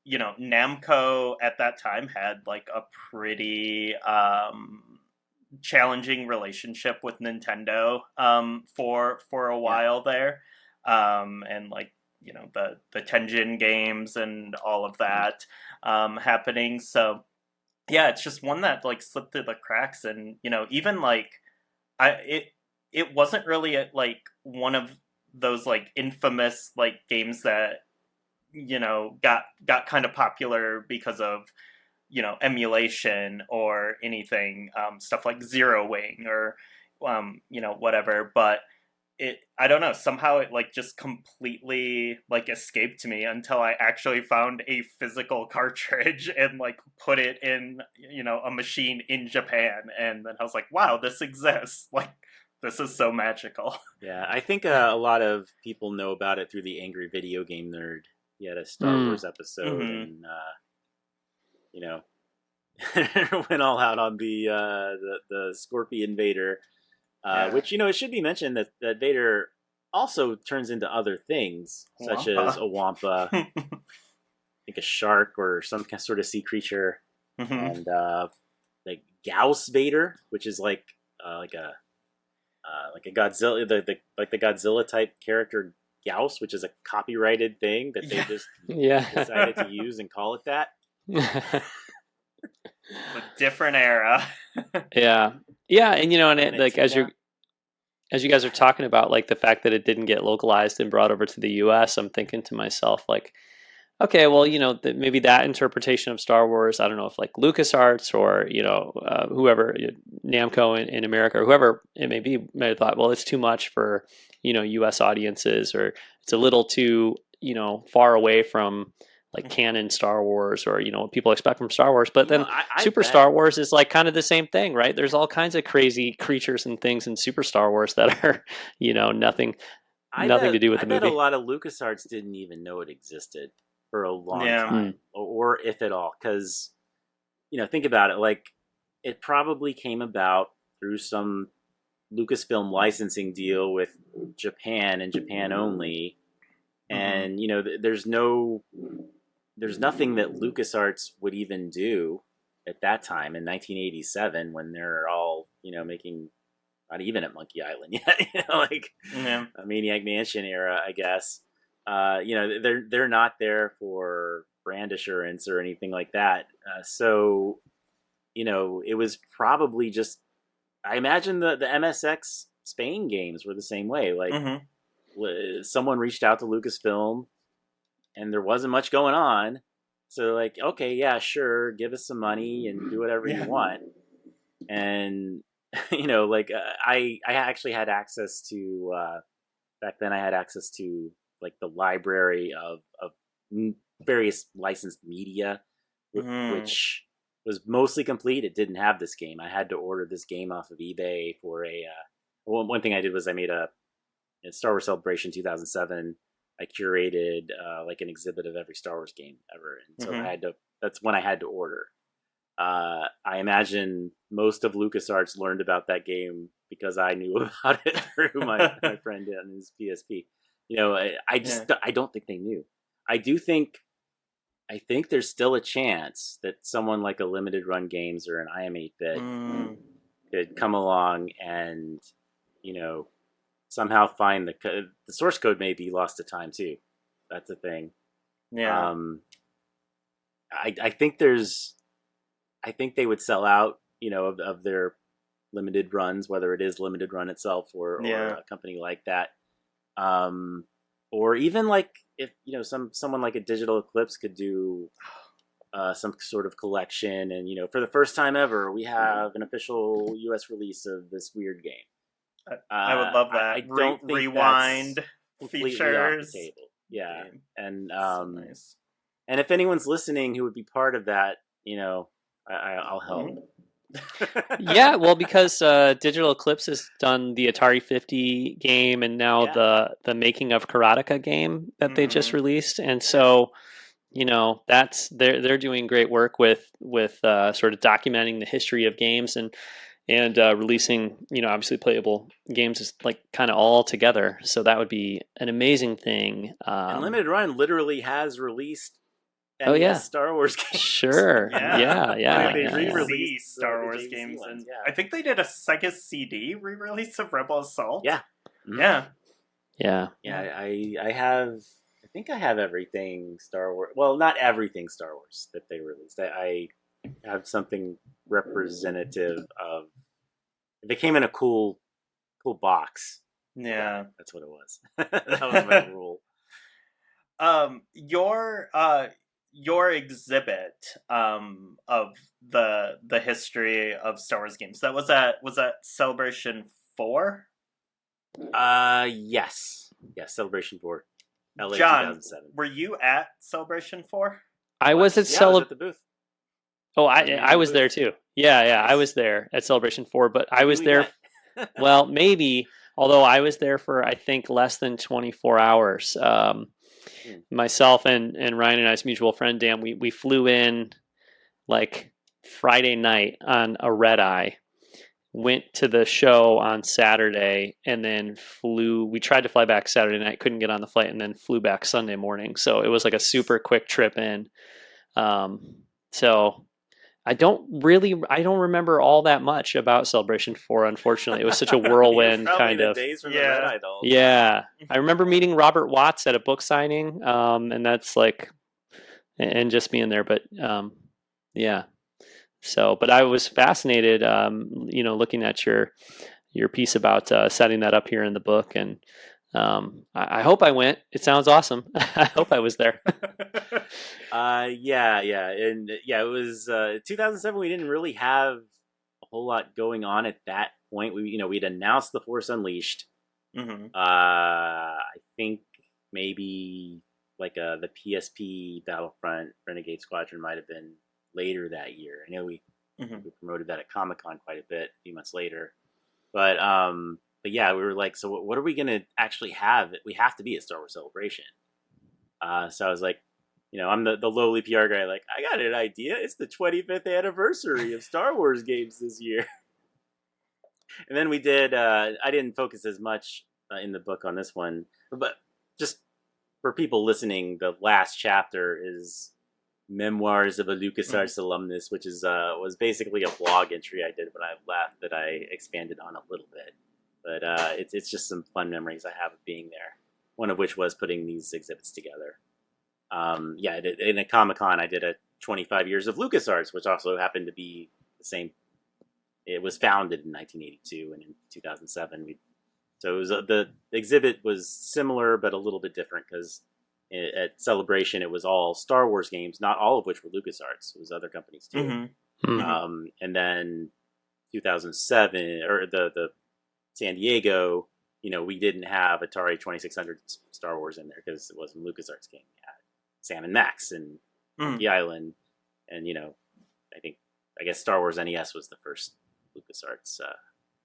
Namco at that time had like a pretty challenging relationship with Nintendo for a while there, and like the Tenjin games and all of that happening. So yeah, it's just one that like slipped through the cracks, and even like it wasn't really like one of those like infamous like games that got kind of popular because of emulation or anything, stuff like Zero Wing or whatever. But I don't know, somehow it like just completely like escaped me until I actually found a physical cartridge and like put it in a machine in Japan, and then I was like, wow, this exists. Like, this is so magical. Yeah, I think a lot of people know about it through the Angry Video Game Nerd. He had a Star Wars episode, and went all out on the Scorpion Vader, which it should be mentioned that Vader also turns into other things, such as a wampa, I think a shark or some sort of sea creature, and like Gauss Vader, which is like a Godzilla, the Godzilla type character Gauss, which is a copyrighted thing that they just decided to use and call it that. A different era. Yeah, and and like as you guys are talking about like the fact that it didn't get localized and brought over to the U.S., I'm thinking to myself like, okay, well, maybe that interpretation of Star Wars, I don't know if like LucasArts or whoever, Namco in America or whoever it may be, may have thought, well, it's too much for U.S. audiences, or it's a little too far away from like canon Star Wars, or what people expect from Star Wars. But then Super Star Wars is like kind of the same thing, right? There's all kinds of crazy creatures and things in Super Star Wars that are nothing to do with the movie. I bet a lot of LucasArts didn't even know it existed for a long time, or if at all, because think about it, like it probably came about through some Lucasfilm licensing deal with Japan and Japan only, and there's nothing that LucasArts would even do at that time in 1987 when they're all making, not even at Monkey Island yet, like a Maniac Mansion era, I guess. They're not there for brand assurance or anything like that. So it was probably just, I imagine the MSX Spain games were the same way. Like someone reached out to Lucasfilm and there wasn't much going on. So like, okay, yeah, sure, give us some money and do whatever you want. And like I actually had access to back then. I had access to like the library of various licensed media, which was mostly complete. It didn't have this game. I had to order this game off of eBay for one thing I did was I made a Star Wars Celebration 2007. I curated like an exhibit of every Star Wars game ever, and so that's when I had to order. I imagine most of LucasArts learned about that game because I knew about it through my friend on his PSP. I don't think they knew. I think there's still a chance that someone like a Limited Run Games or an IM8-bit could come along and somehow find the source code. May be lost to time too. That's the thing. Yeah. I think they would sell out, of their limited runs, whether it is Limited Run itself or a company like that. Or even like if someone like a Digital Eclipse could do some sort of collection, and for the first time ever, we have an official U.S. release of this weird game. I would love that. I don't think rewind completely features. off the table. Yeah, Game. and So nice. And if anyone's listening who would be part of that, I'll help. Yeah, well, because Digital Eclipse has done the Atari 50 game, and now the Making of Karateka game that they just released, and so that's they're doing great work with sort of documenting the history of games and releasing obviously playable games is like kind of all together. So that would be an amazing thing. And Limited Run literally has released Oh, yeah. Star Wars games. Sure. Yeah. They Like re-released Star the Wars JVC games, ones, and I think they did a Sega CD re-release of Rebel Assault. Yeah. Yeah. I have. I think I have everything Star Wars. Well, not everything Star Wars that they released. I have something representative of. They came in a cool box. Yeah, that's what it was. That was my rule. Your exhibit of the history of Star Wars games, was that Celebration 4? Yes, Celebration 4. LA John, 2007. Were you at Celebration 4? I was at I was at the booth. Oh, I was there too. Yeah, nice. I was there at Celebration 4, but I was there. Well, maybe, although I was there for, I think, less than 24 hours. Myself and Ryan and I's mutual friend, Dan, we flew in like Friday night on a red eye, went to the show on Saturday, and then we tried to fly back Saturday night, couldn't get on the flight, and then flew back Sunday morning. So it was like a super quick trip in. So I don't remember all that much about Celebration 4, unfortunately. It was such a whirlwind kind of. Days from the red eye doll. Yeah. I remember meeting Robert Watts at a book signing, and that's like, and just being there, but yeah. So, but I was fascinated, looking at your piece about setting that up here in the book, and I hope I went. It sounds awesome. I hope I was there. Yeah, and it was 2007. We didn't really have a whole lot going on at that point. We'd announced The Force Unleashed. Mm-hmm. I think maybe like the PSP Battlefront Renegade Squadron might have been later that year. I know we promoted that at Comic-Con quite a bit a few months later, but yeah, we were like, so what are we going to actually have? We have to be at Star Wars Celebration. So I was like, I'm the lowly PR guy. Like, I got an idea. It's the 25th anniversary of Star Wars games this year. And then we did. I didn't focus as much in the book on this one, but just for people listening, the last chapter is Memoirs of a LucasArts Alumnus, which was basically a blog entry I did when I left that I expanded on a little bit. But it's just some fun memories I have of being there. One of which was putting these exhibits together. In a Comic-Con, I did a 25 years of LucasArts, which also happened to be the same. It was founded in 1982, and in 2007, so it was the exhibit was similar but a little bit different because at Celebration it was all Star Wars games, not all of which were LucasArts. It was other companies too. And then 2007 or the San Diego, we didn't have Atari 2600 Star Wars in there because it wasn't LucasArts game. We had Sam and Max and Monkey Island, and I guess Star Wars NES was the first LucasArts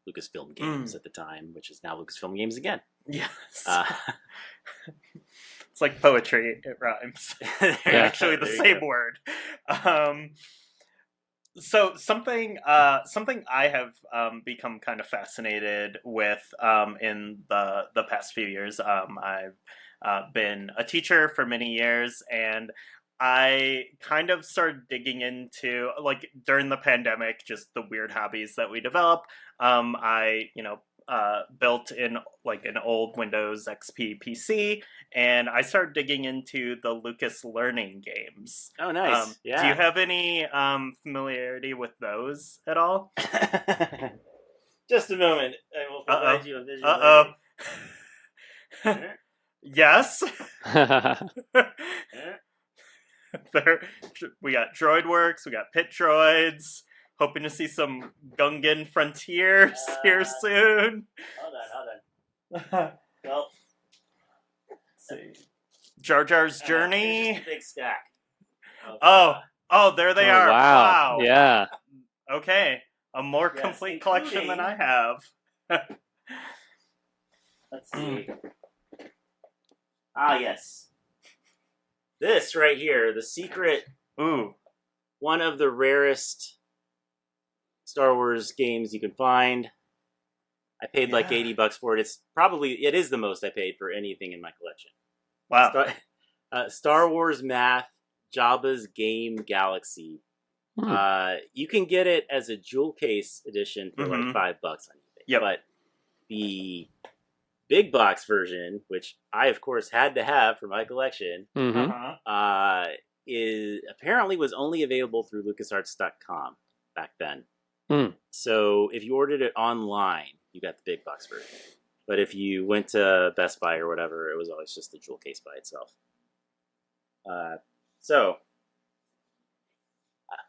Lucasfilm Games at the time, which is now Lucasfilm Games again. Yes. It's like poetry, it rhymes. They're actually the same word. So something I have become kind of fascinated with in the past few years. I've been a teacher for many years, and I kind of started digging into, like, during the pandemic, just the weird hobbies that we develop. I built in like an old Windows XP PC, and I started digging into the Lucas Learning games. Oh, nice. Do you have any familiarity with those at all? Just a moment. I will provide you a visual. Yes. We got DroidWorks, we got Pit Droids. Hoping to see some Gungan Frontiers here soon. Hold on. Well, let's see. Jar Jar's Journey. Just a big stack. Oh, there they are. Wow. Yeah. Okay, a more complete collection than I have. Let's see. Yes. This right here, the secret. Ooh. One of the rarest Star Wars games you can find. I paid like $80 for it. It is the most I paid for anything in my collection. Wow. Star Wars Math Jabba's Game Galaxy. You can get it as a jewel case edition for like $5 on eBay. Yep. But the big box version, which I of course had to have for my collection, is apparently was only available through LucasArts.com back then. So if you ordered it online, you got the big box version. But if you went to Best Buy or whatever, it was always just the jewel case by itself. So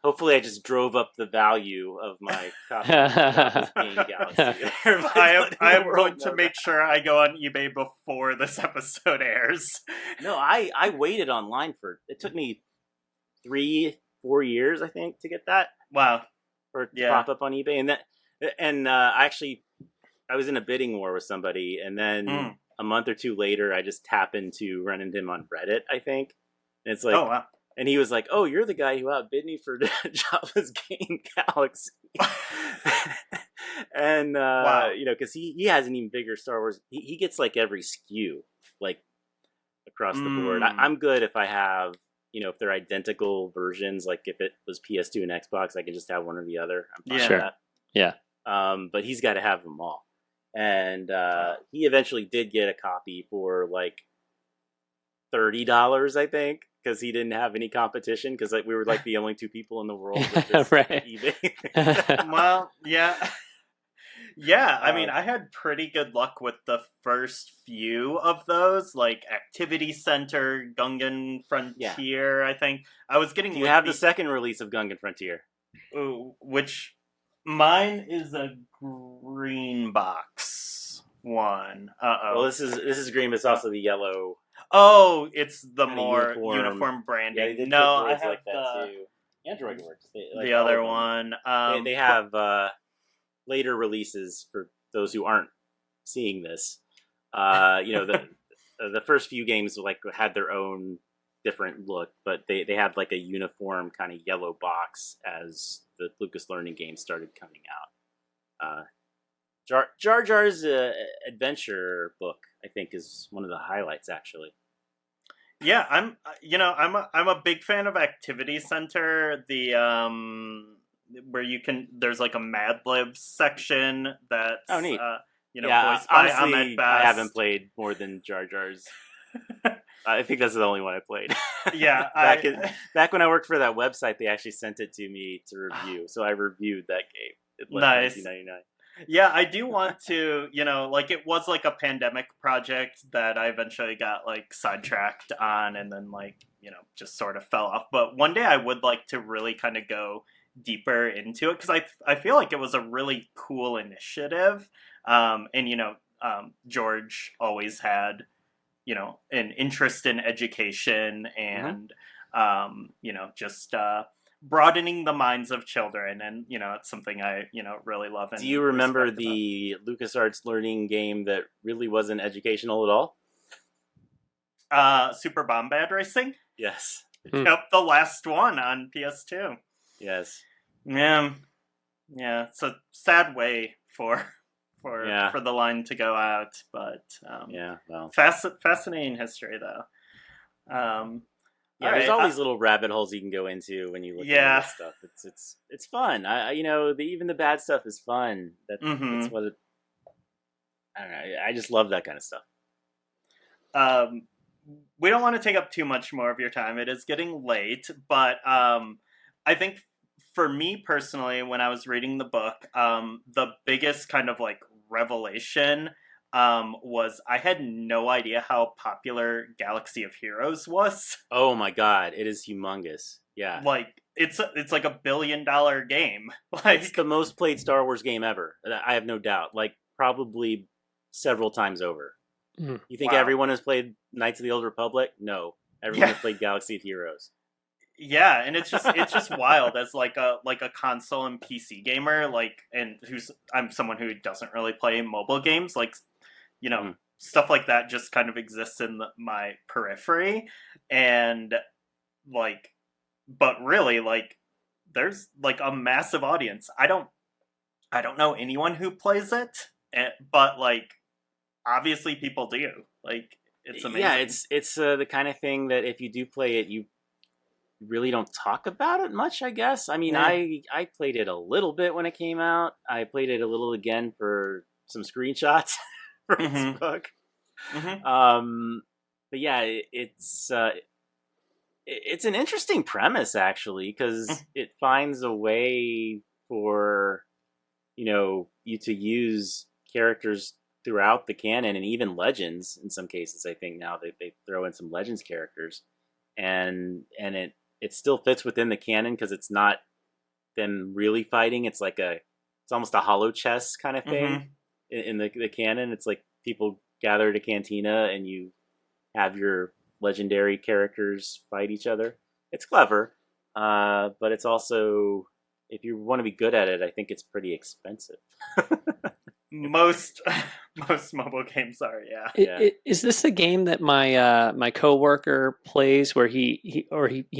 hopefully I just drove up the value of my copy of Jabba's Game Galaxy. I am going to make sure I go on eBay before this episode airs. No, I waited online it took me 3-4 years, I think, to get that. Wow. Or to pop up on eBay. I was in a bidding war with somebody, and then a month or two later, I just happened to run into him on Reddit, I think. And it's like, oh, wow. And he was like, "Oh, you're the guy who outbid me for Jabba's Game Galaxy." And wow. Because he has an even bigger Star Wars. He gets like every SKU, like across the board. I'm good if I have, if they're identical versions. Like if it was PS2 and Xbox, I can just have one or the other. I'm fine with that. Yeah. But he's got to have them all. And he eventually did get a copy for like $30, I think, because he didn't have any competition, because we were like the only two people in the world with this eBay. Well, yeah. Yeah, I mean, I had pretty good luck with the first few of those, like Activity Center, Gungan Frontier, I think. I was getting... Do you have the second release of Gungan Frontier? Which... Mine is a green box one. Well, this is green, but it's also the yellow. Oh, it's the more uniform branding. Yeah, no, I have like that too. Android works. The other one. They have later releases for those who aren't seeing this. The first few games had their own different look, but they had like a uniform kind of yellow box as the Lucas Learning games started coming out. Jar Jar's adventure book, I think, is one of the highlights, actually. Yeah, I'm a big fan of Activity Center. The where there's like a Mad Libs section that's neat. Voiced by honestly, Ahmed Best. I haven't played more than Jar Jar's. I think that's the only one I played. Yeah. Back when I worked for that website, they actually sent it to me to review. So I reviewed that game. Nice. 1999. Yeah, I do want to, it was like a pandemic project that I eventually got like sidetracked on and then just sort of fell off. But one day I would like to really kind of go deeper into it, because I feel like it was a really cool initiative. George always had an interest in education and, just broadening the minds of children. And, it's something I, really love. And do you remember the LucasArts Learning game that really wasn't educational at all? Super Bombad Racing? Yes. Yep, the last one on PS2. Yes. Yeah. Yeah, it's a sad way for the line to go out, but fascinating history though. There's all these little rabbit holes you can go into when you look at this stuff. It's fun. Even the bad stuff is fun. That's what it. I don't know. I just love that kind of stuff. We don't want to take up too much more of your time. It is getting late, but I think for me personally, when I was reading the book, the biggest kind of revelation was I had no idea how popular Galaxy of Heroes was. Oh my god, it is humongous. Yeah. It's like $1 billion game. It's the most played Star Wars game ever. I have no doubt. Probably several times over. You think everyone has played Knights of the Old Republic? No. Everyone has played Galaxy of Heroes. Yeah, and it's just wild as a console and PC gamer, and I'm someone who doesn't really play mobile games, stuff like that just kind of exists in my periphery, and but really there's a massive audience. I don't know anyone who plays it, but obviously people do. It's amazing. Yeah, it's the kind of thing that if you do play it, really don't talk about it much, I guess. I mean, I played it a little bit when it came out. I played it a little again for some screenshots for this book. But yeah, it's an interesting premise, actually, because it finds a way for, you to use characters throughout the canon and even legends in some cases. I think now they throw in some legends characters, and it still fits within the canon because it's not them really fighting. It's almost a hollow chess kind of thing in the canon. It's like people gather at a cantina and you have your legendary characters fight each other. It's clever, but it's also, if you want to be good at it, I think it's pretty expensive. Most mobile games are, yeah. Is this a game that my coworker plays, where he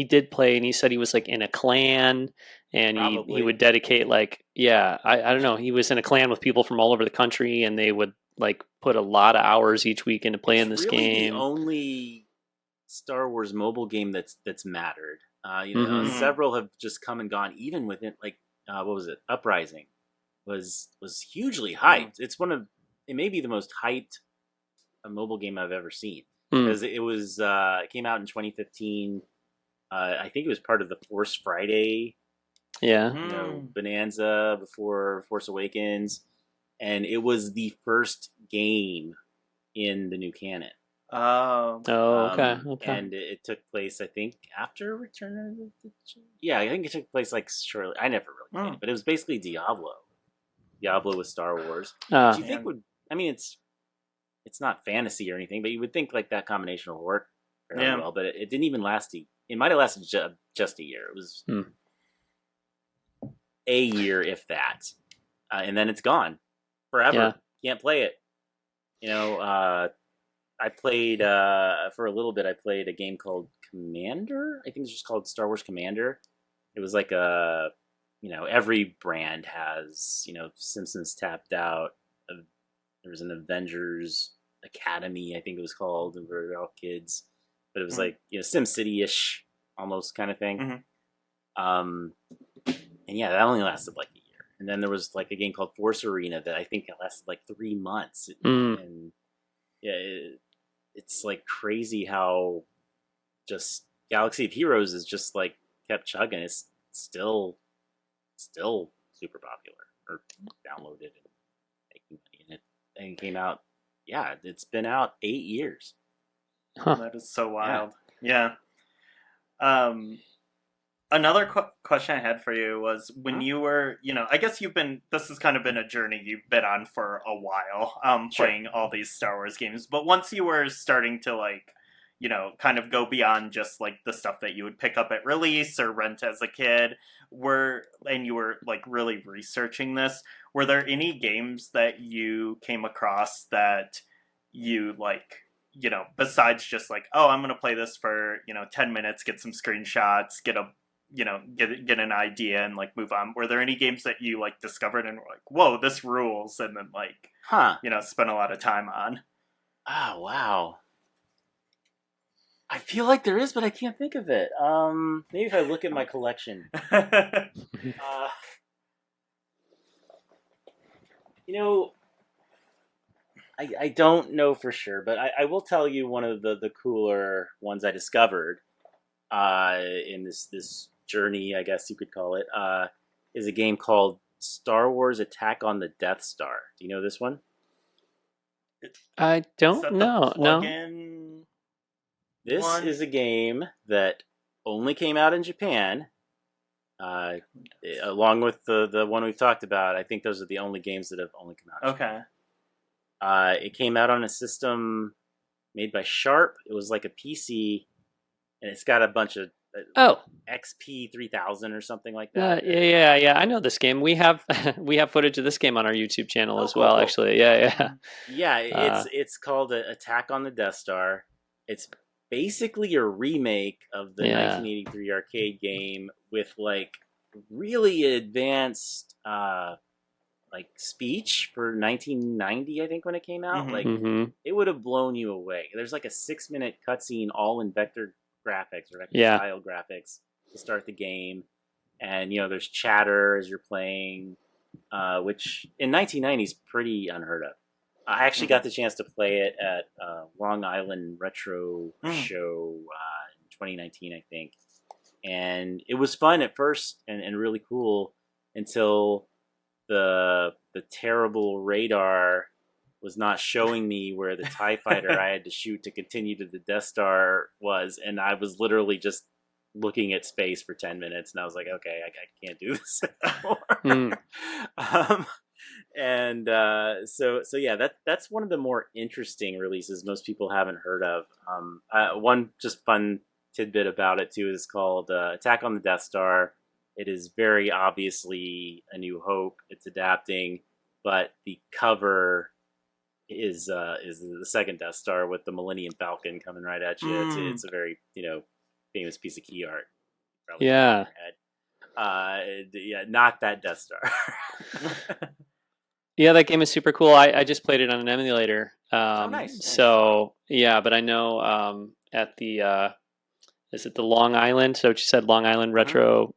did play, and he said he was like in a clan, and he would dedicate I don't know, he was in a clan with people from all over the country, and they would like put a lot of hours each week into playing this game. The only Star Wars mobile game that's mattered. Several have just come and gone, even within what was it? Uprising was hugely hyped. It may be the most hyped mobile game I've ever seen, because it came out in 2015. I think it was part of the Force Friday, bonanza before Force Awakens, and it was the first game in the new canon. Okay. And it took place, I think, after Return of the Jedi. Yeah, I think it took place shortly. I never really played it, but it was basically Diablo with Star Wars. Do you think it's not fantasy or anything, but you would think that combination will work fairly well. But it didn't even last. It might have lasted just a year. It was a year, if that, and then it's gone forever. Can't play it. I played for a little bit. I played a game called Commander. I think it's just called Star Wars Commander. It was like every brand has, Simpsons Tapped Out. There was an Avengers Academy, I think it was called, and we were all kids. But it was SimCity-ish almost kind of thing. And yeah, that only lasted a year. And then there was a game called Force Arena that I think lasted 3 months. And yeah, it's crazy how just Galaxy of Heroes is just kept chugging. It's still super popular, or downloaded and making money. And it came out. Yeah, it's been out 8 years. That is so wild. Yeah. Another question I had for you was, when you were, I guess this has kind of been a journey you've been on for a while, playing all these Star Wars games. But once you were starting to kind of go beyond just the stuff that you would pick up at release or rent as a kid, and you were really researching this, were there any games that you came across that you besides just oh, I'm going to play this for, 10 minutes, get some screenshots, get an idea and move on? Were there any games that you discovered and were whoa, this rules, and then spent a lot of time on? Oh, wow. I feel like there is, but I can't think of it. Maybe if I look at my collection. I don't know for sure, but I will tell you one of the cooler ones I discovered in this journey, I guess you could call it, is a game called Star Wars Attack on the Death Star. Do you know this one? I don't know. No. This is a game that only came out in Japan, along with the one we've talked about. I think those are the only games that have only come out in Japan. It came out on a system made by Sharp. It was like a PC, and it's got a bunch of XP 3000 or something like that. Yeah. I know this game. We have footage of this game on our YouTube channel as well. Cool. Actually, yeah. It's called Attack on the Death Star. It's basically a remake of the 1983 arcade game with really advanced speech for 1990, I think, when it came out. It would have blown you away. There's a 6-minute cutscene all in vector graphics or vector style graphics, to start the game, and there's chatter as you're playing, which in 1990s pretty unheard of. I actually got the chance to play it at Long Island Retro Show in 2019, I think, and it was fun at first and really cool until the terrible radar was not showing me where the TIE fighter I had to shoot to continue to the Death Star was, and I was literally just looking at space for 10 minutes, and I was like, okay, I can't do this anymore. So yeah, that's one of the more interesting releases most people haven't heard of. One just fun tidbit about it too is called Attack on the Death Star. It is very obviously A New Hope. It's adapting, but the cover is the second Death Star with the Millennium Falcon coming right at you. It's a very famous piece of key art. Probably not that Death Star. Yeah, that game is super cool. I just played it on an emulator. Nice. So yeah, but I know at the is it the Long Island? So what you said, Long Island Retro.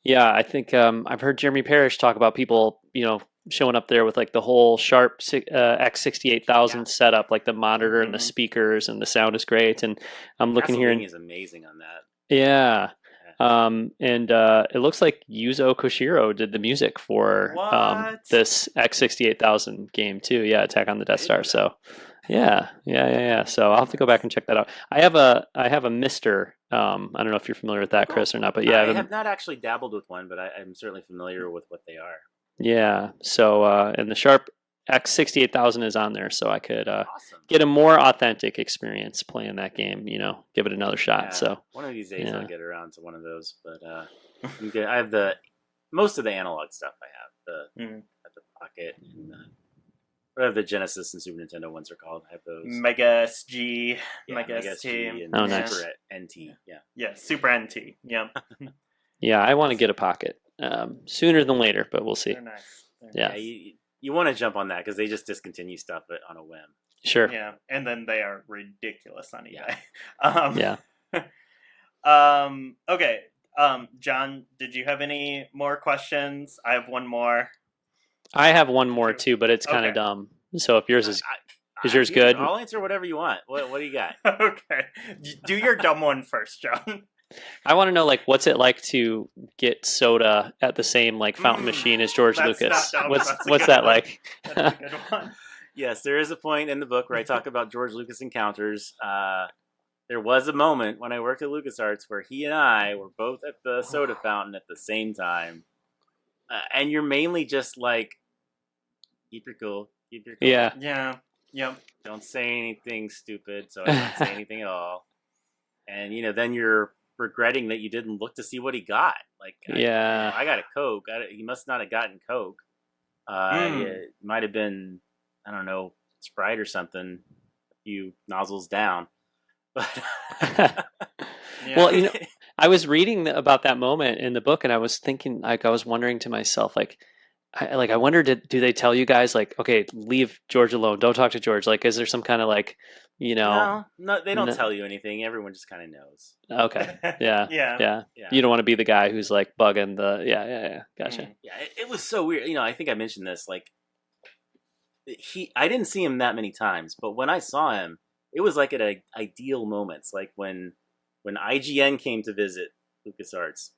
Yeah, I think I've heard Jeremy Parrish talk about people, showing up there with like the whole Sharp X68000 setup, like the monitor and the speakers, and the sound is great. And I'm looking here, and is amazing on that. Yeah. And it looks like Yuzo Koshiro did the music for this X68000 game too. Yeah, Attack on the Death Star. So yeah. So I'll have to go back and check that out. I have a Mister. I don't know if you're familiar with that, Chris, or not, but yeah, I have not actually dabbled with one, but I'm certainly familiar with what they are. Yeah. So and the Sharp X68000 is on there, so I could get a more authentic experience playing that game. Give it another shot. Yeah, so one of these days I'll get around to one of those. But I have most of the analog stuff. I have the Pocket, and whatever the Genesis and Super Nintendo ones are called. I have those. Mega SG, Mega ST, and nice. Super NT. Yeah, Super NT. Yeah. Yeah, I want to get a Pocket sooner than later, but we'll see. They're nice. Yeah. You want to jump on that because they just discontinue stuff on a whim. Sure. Yeah, and then they are ridiculous on eBay. Okay. John, did you have any more questions? I have one more. I have one more too, but it's kind of dumb. So if yours is yours good? I'll answer whatever you want. What do you got? Okay. Do your dumb one first, John. I want to know, what's it like to get soda at the same fountain machine as George Lucas? What's that like? That's a good one. Yes, there is a point in the book where I talk about George Lucas encounters. There was a moment when I worked at LucasArts where he and I were both at the soda fountain at the same time, and you're mainly just like, keep your cool. Yeah. Yep. Don't say anything stupid, so I don't say anything at all. And then you're regretting that you didn't look to see what he got. I got a Coke. He must not have gotten Coke. It might have been, I don't know, Sprite or something, a few nozzles down. But Well, I was reading about that moment in the book, and I was thinking, I was wondering to myself, I wonder, do they tell you guys okay, leave George alone, don't talk to George? Is there some kind of No, they don't tell you anything. Everyone just kind of knows. Okay, yeah. You don't want to be the guy who's bugging the Gotcha. Yeah, it was so weird. I think I mentioned this. I didn't see him that many times, but when I saw him, it was at ideal moments. When IGN came to visit LucasArts,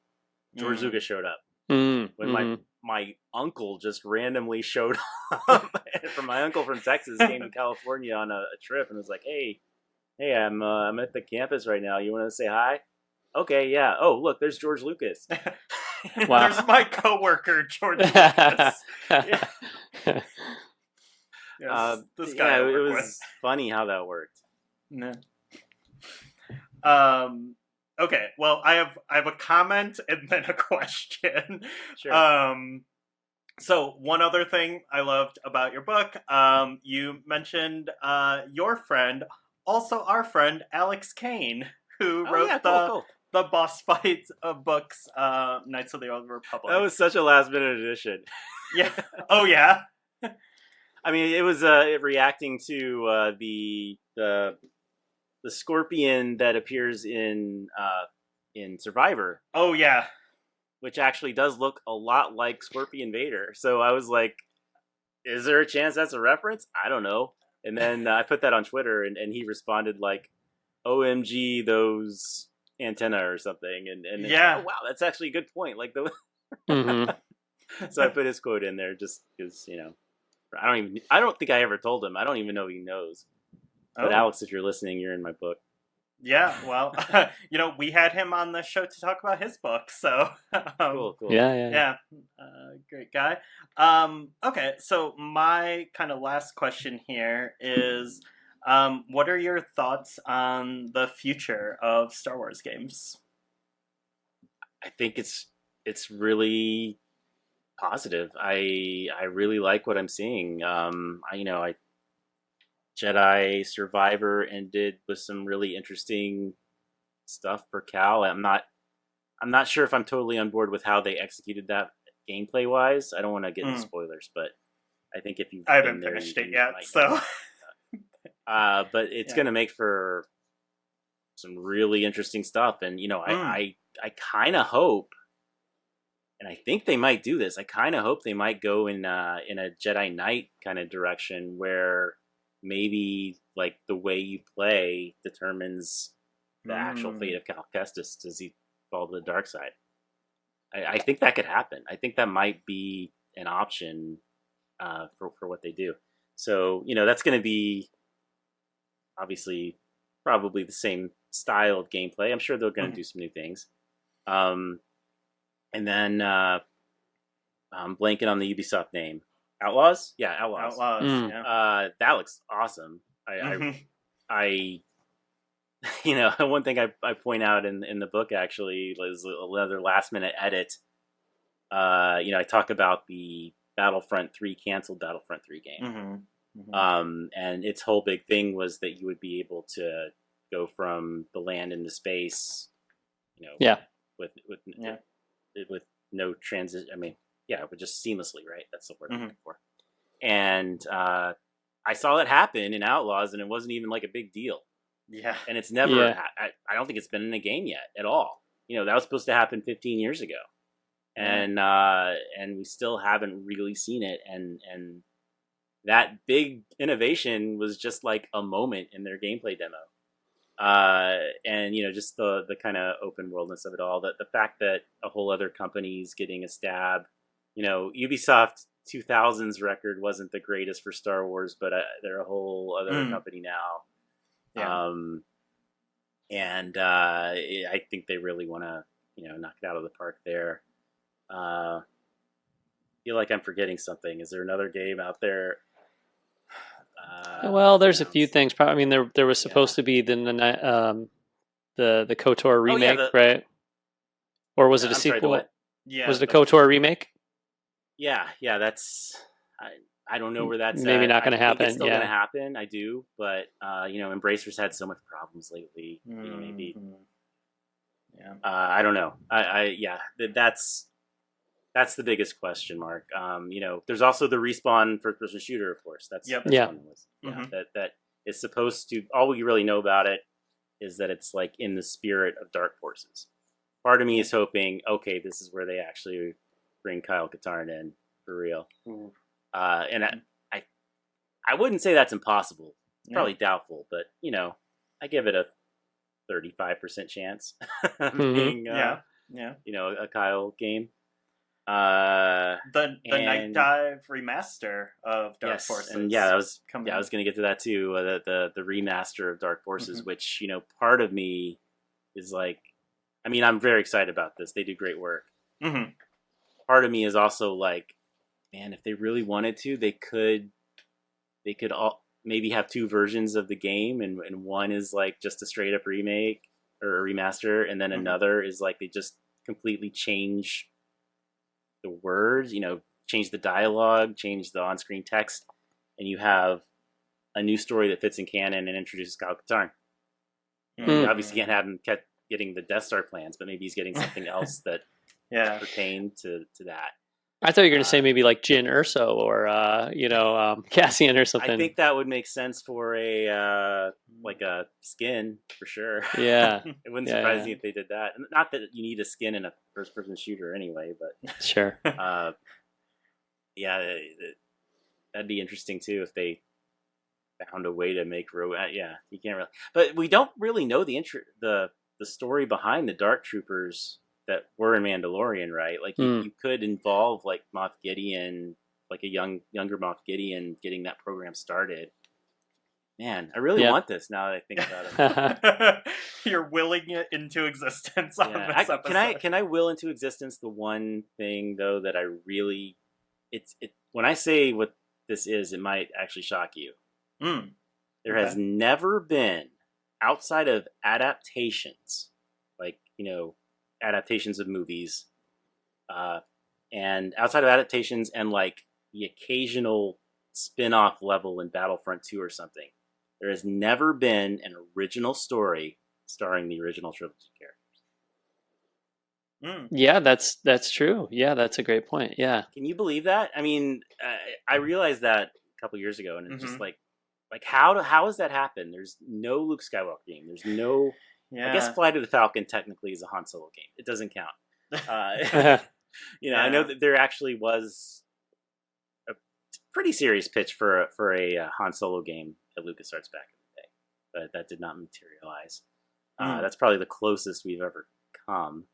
George Lucas showed up. When my uncle just randomly showed up, from my uncle from Texas came to California on a trip and was like, hey, I'm at the campus right now. You want to say hi? Okay, yeah. Oh, look, there's George Lucas. Wow. There's my coworker, George Lucas. This guy it was funny how that worked. No. Okay, well, I have a comment and then a question. Sure. So one other thing I loved about your book, you mentioned your friend, also our friend Alex Kane, who wrote the boss fight books, Knights of the Old Republic. That was such a last minute addition. Yeah. Oh yeah. I mean, it was reacting to the scorpion that appears in in Survivor. Oh yeah, which actually does look a lot like Scorpion Vader. So I was like, is there a chance that's a reference? I don't know. And then I put that on Twitter, and he responded like, "OMG, those antenna or something." And yeah, like, oh, wow, that's actually a good point. Like the. Mm-hmm. So I put his quote in there just because I don't think I ever told him. I don't even know he knows. But Alex, if you're listening, you're in my book. Yeah, well, we had him on the show to talk about his book, so Cool. Yeah, great guy. Okay, so my kind of last question here is, what are your thoughts on the future of Star Wars games? I think it's really positive. I really like what I'm seeing. I Jedi Survivor ended with some really interesting stuff for Cal. I'm not sure if I'm totally on board with how they executed that gameplay wise. I don't want to get into spoilers, but I think if you I haven't finished it yet, so but it's going to make for some really interesting stuff. And I kind of hope, and I think they might do this. I kind of hope they might go in a Jedi Knight kind of direction where maybe like the way you play determines the actual fate of Cal Kestis. Does he fall to the dark side? I think that could happen. I think that might be an option for what they do. So that's going to be obviously probably the same style of gameplay. I'm sure they're going to do some new things. And then I'm blanking on the Ubisoft name. Outlaws? Yeah, Outlaws. Yeah. That looks awesome. I one thing I point out in the book actually was another last minute edit. I talk about the Battlefront 3 canceled Battlefront 3 game. And its whole big thing was that you would be able to go from the land into space, with no transit. I mean, but just seamlessly, right? That's the word I'm looking for. And I saw it happen in Outlaws, and it wasn't even like a big deal. Yeah. And it's never. I don't think it's been in a game yet at all. That was supposed to happen 15 years ago, and we still haven't really seen it. And that big innovation was just like a moment in their gameplay demo. And just the kind of open worldness of it all. The fact that a whole other company's getting a stab. Ubisoft 2000's record wasn't the greatest for Star Wars, but they're a whole other company now. Yeah. And I think they really want to, knock it out of the park there. Feel like I'm forgetting something. Is there another game out there? Well, there's a few things. I mean, there was supposed to be the KOTOR remake, right? Or was it a sequel? Sorry, yeah, was it a KOTOR remake? Yeah, that's. I don't know where that's maybe at. not going to happen. It's still going to happen. I do, but Embracer's had so much problems lately. Maybe. Yeah. I don't know. That's the biggest question mark. There's also the Respawn first-person shooter, of course. That's one that is supposed to. All we really know about it is that it's like in the spirit of Dark Forces. Part of me is hoping, okay, this is where they actually bring Kyle Katarn in for real. And I wouldn't say that's impossible. It's probably doubtful, but I give it a 35% chance of being a Kyle game. The Night Dive remaster of Dark Forces. And I was going to get to that too. The remaster of Dark Forces, which part of me is like, I mean, I'm very excited about this. They do great work. Part of me is also like, man, if they really wanted to, they could all maybe have two versions of the game, and one is like just a straight up remake or a remaster, and then another is like they just completely change the words, change the dialogue, change the on-screen text, and you have a new story that fits in canon and introduces Kyle Katarn. You obviously can't have him getting the Death Star plans, but maybe he's getting something else that pertained to that. I thought you were going to say maybe like Jin Urso or Cassian or something. I think that would make sense for a like a skin for sure. Yeah, it wouldn't surprise me if they did that. Not that you need a skin in a first-person shooter anyway, but sure. Yeah, that'd be interesting too if they found a way to make Yeah, you can't really, but we don't really know the story behind the Dark Troopers that were in Mandalorian, right? Like you could involve like Moff Gideon, like a younger Moff Gideon, getting that program started. Man, I really want this now that I think about it. You're willing it into existence on this episode. Can I will into existence the one thing though that I really when I say what this is, it might actually shock you. There has never been, outside of adaptations, like, adaptations of movies, and outside of adaptations and like the occasional spin-off level in Battlefront 2 or something, there has never been an original story starring the original trilogy characters. Yeah, that's true. Yeah, that's a great point. Yeah. Can you believe that? I mean, I realized that a couple years ago, and it's just like how has that happened? There's no Luke Skywalker game. There's no. Yeah. I guess Flight of the Falcon technically is a Han Solo game. It doesn't count. I know that there actually was a pretty serious pitch for a Han Solo game at LucasArts back in the day, but that did not materialize. That's probably the closest we've ever come.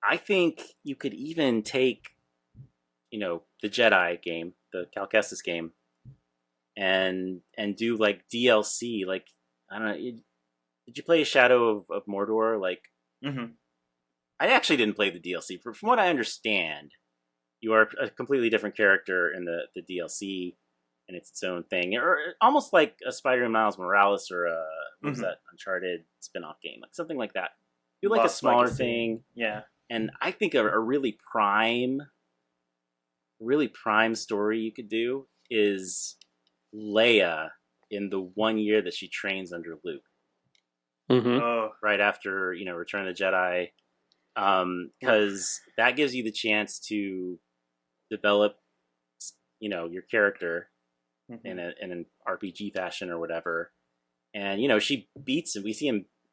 I think you could even take, the Jedi game, the Cal Kestis game, and do like DLC. Like, I don't know, did you play Shadow of Mordor? Like, I actually didn't play the DLC. From what I understand, you are a completely different character in the DLC, and it's its own thing, or almost like a Spider-Man Miles Morales or what was that Uncharted spin-off game, like something like that. You like a smaller thing, yeah. And I think a really prime story you could do is Leia in the 1 year that she trains under Luke, right after Return of the Jedi, because that gives you the chance to develop, your character in an RPG fashion or whatever, and she beats him.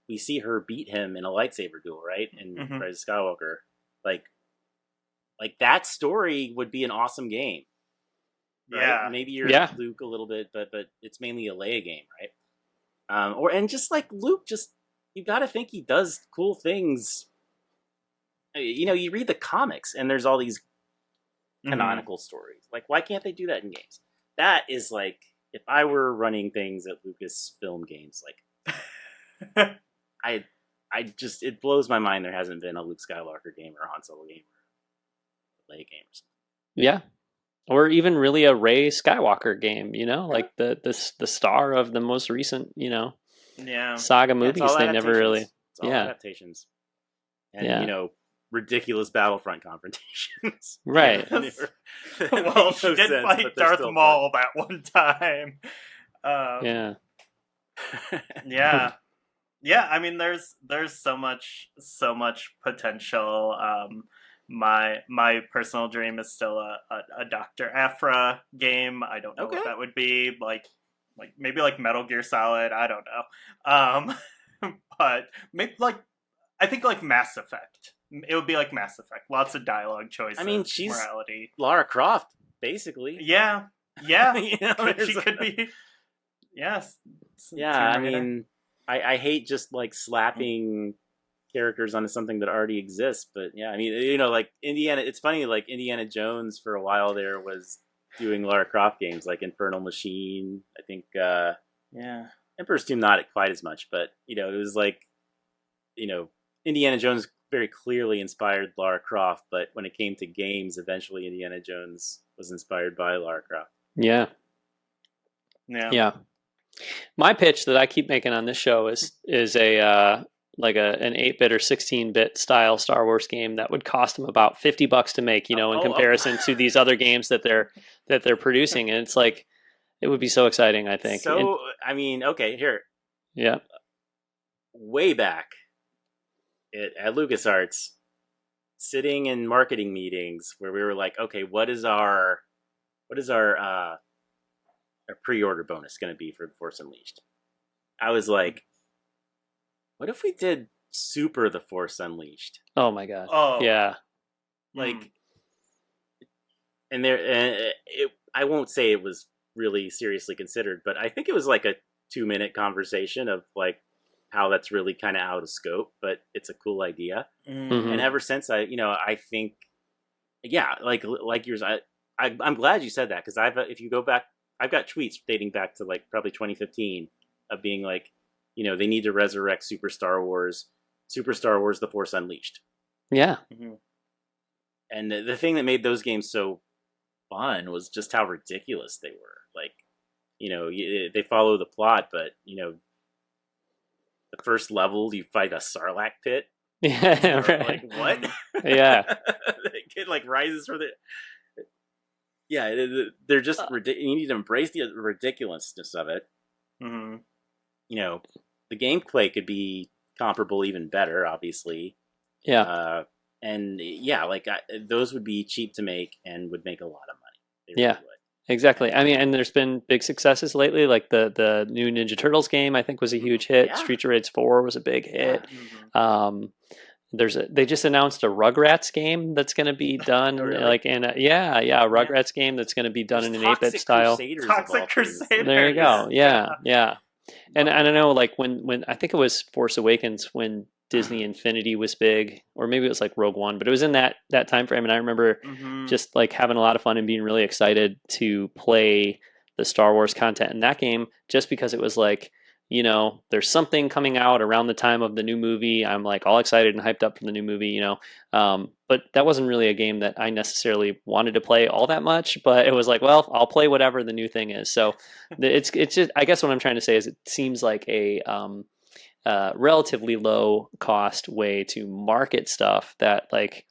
We see her beat him in a lightsaber duel, right? And Rise of Skywalker, like that story would be an awesome game. Right? Yeah, maybe you're Luke a little bit, but it's mainly a Leia game, right? And just like Luke, you got to think he does cool things. You read the comics, and there's all these canonical stories. Like, why can't they do that in games? That is like if I were running things at Lucasfilm Games, like. It blows my mind there hasn't been a Luke Skywalker game or a Han Solo game or a Leia game or something. Yeah. Or even really a Rey Skywalker game, like the star of the most recent, saga movies. They never really, it's all adaptations, and ridiculous Battlefront confrontations. Right. Well, she did fight Darth Maul that one time. Yeah. Yeah, I mean, there's so much potential. My personal dream is still a Dr. Aphra game. I don't know what that would be. Like maybe like Metal Gear Solid. I don't know. But maybe I think like Mass Effect. It would be like Mass Effect. Lots of dialogue choices. I mean, she's morality. Lara Croft, basically. Yeah. She could be. Yes. Yeah, I mean. I hate just like slapping characters onto something that already exists, but yeah, I mean, like Indiana. It's funny, like Indiana Jones for a while there was doing Lara Croft games, like Infernal Machine. I think, Emperor's Tomb not quite as much, but it was like, Indiana Jones very clearly inspired Lara Croft, but when it came to games, eventually Indiana Jones was inspired by Lara Croft. Yeah. My pitch that I keep making on this show is an 8-bit or 16-bit style Star Wars game that would cost them about $50 to make, in comparison to these other games that they're producing, and it's like it would be so exciting. I think. So I mean, okay, here, yeah, way back at LucasArts, sitting in marketing meetings where we were like, okay, what is our pre-order bonus going to be for Force Unleashed? I was like, what if we did Super the Force Unleashed? Oh my god. Oh. Yeah. Like, and I won't say it was really seriously considered, but I think it was like a 2-minute conversation of like how that's really kind of out of scope, but it's a cool idea. Mhm. And ever since I think, yeah, like yours, I'm glad you said that, because if you go back, I've got tweets dating back to like probably 2015 of being like, they need to resurrect Super Star Wars, The Force Unleashed. Yeah. Mm-hmm. And the thing that made those games so fun was just how ridiculous they were. Like, they follow the plot, but the first level you fight a Sarlacc pit. Yeah. Right. Like, what? Yeah. The kid like rises for the. Yeah, they're just ridiculous. You need to embrace the ridiculousness of it. Mm-hmm. The gameplay could be comparable, even better, obviously. Yeah. And yeah, like those would be cheap to make and would make a lot of money. They Yeah. really would. Exactly. I mean, and there's been big successes lately, like the new Ninja Turtles game, I think was a huge hit. Yeah. Streets of Rage 4 was a big hit. Yeah. They just announced a Rugrats game that's going to be done. Oh, really? Like in a Rugrats game that's going to be done in an 8-bit style. Toxic Crusaders. There you go. Yeah. And I don't know, like when I think it was Force Awakens when Disney Infinity was big, or maybe it was like Rogue One, but it was in that time frame, and I remember just like having a lot of fun and being really excited to play the Star Wars content in that game, just because it was like, there's something coming out around the time of the new movie. I'm like all excited and hyped up for the new movie, but that wasn't really a game that I necessarily wanted to play all that much, but it was like, well, I'll play whatever the new thing is. So it's just, I guess what I'm trying to say is it seems like a relatively low cost way to market stuff that like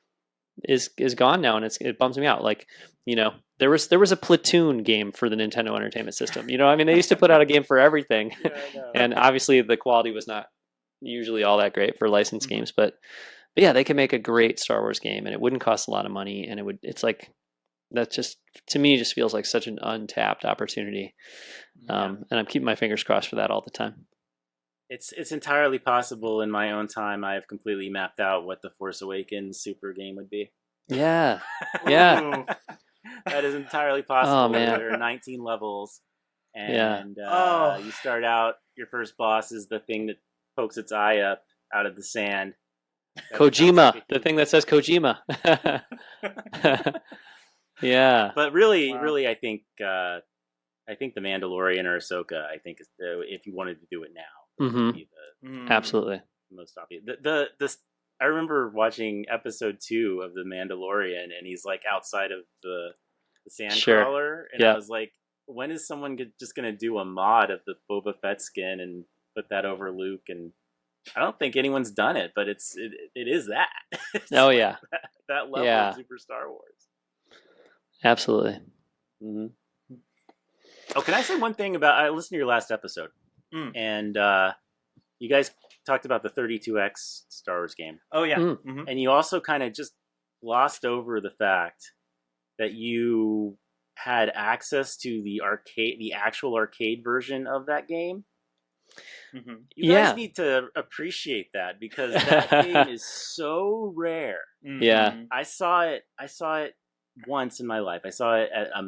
is gone now, and it bums me out. Like, there was a Platoon game for the Nintendo Entertainment System. I mean, they used to put out a game for everything. Yeah, I know. And obviously the quality was not usually all that great for licensed games, but yeah, they could make a great Star Wars game and it wouldn't cost a lot of money, and it's like, that just to me just feels like such an untapped opportunity. And I'm keeping my fingers crossed for that all the time. It's entirely possible. In my own time, I have completely mapped out what the Force Awakens Super game would be. Yeah. Yeah. That is entirely possible. Oh, man. There are 19 levels, and you start out. Your first boss is the thing that pokes its eye up out of the sand. Kojima, the thing that says Kojima. Yeah. But really, I think the Mandalorian or Ahsoka, I think, is if you wanted to do it now, would be the Absolutely most obvious. I remember watching episode 2 of The Mandalorian, and he's like outside of the sandcrawler, and I was like, when is someone just going to do a mod of the Boba Fett skin and put that over Luke? And I don't think anyone's done it, but it is that. Oh yeah, that level of Super Star Wars. Absolutely. Mm-hmm. Oh, can I say one thing about? I listened to your last episode, and you guys talked about the 32X Star Wars game. Oh yeah, and you also kind of just glossed over the fact that you had access to the actual arcade version of that game. You guys need to appreciate that, because that game is so rare. Yeah, I saw it once in my life. I saw it at a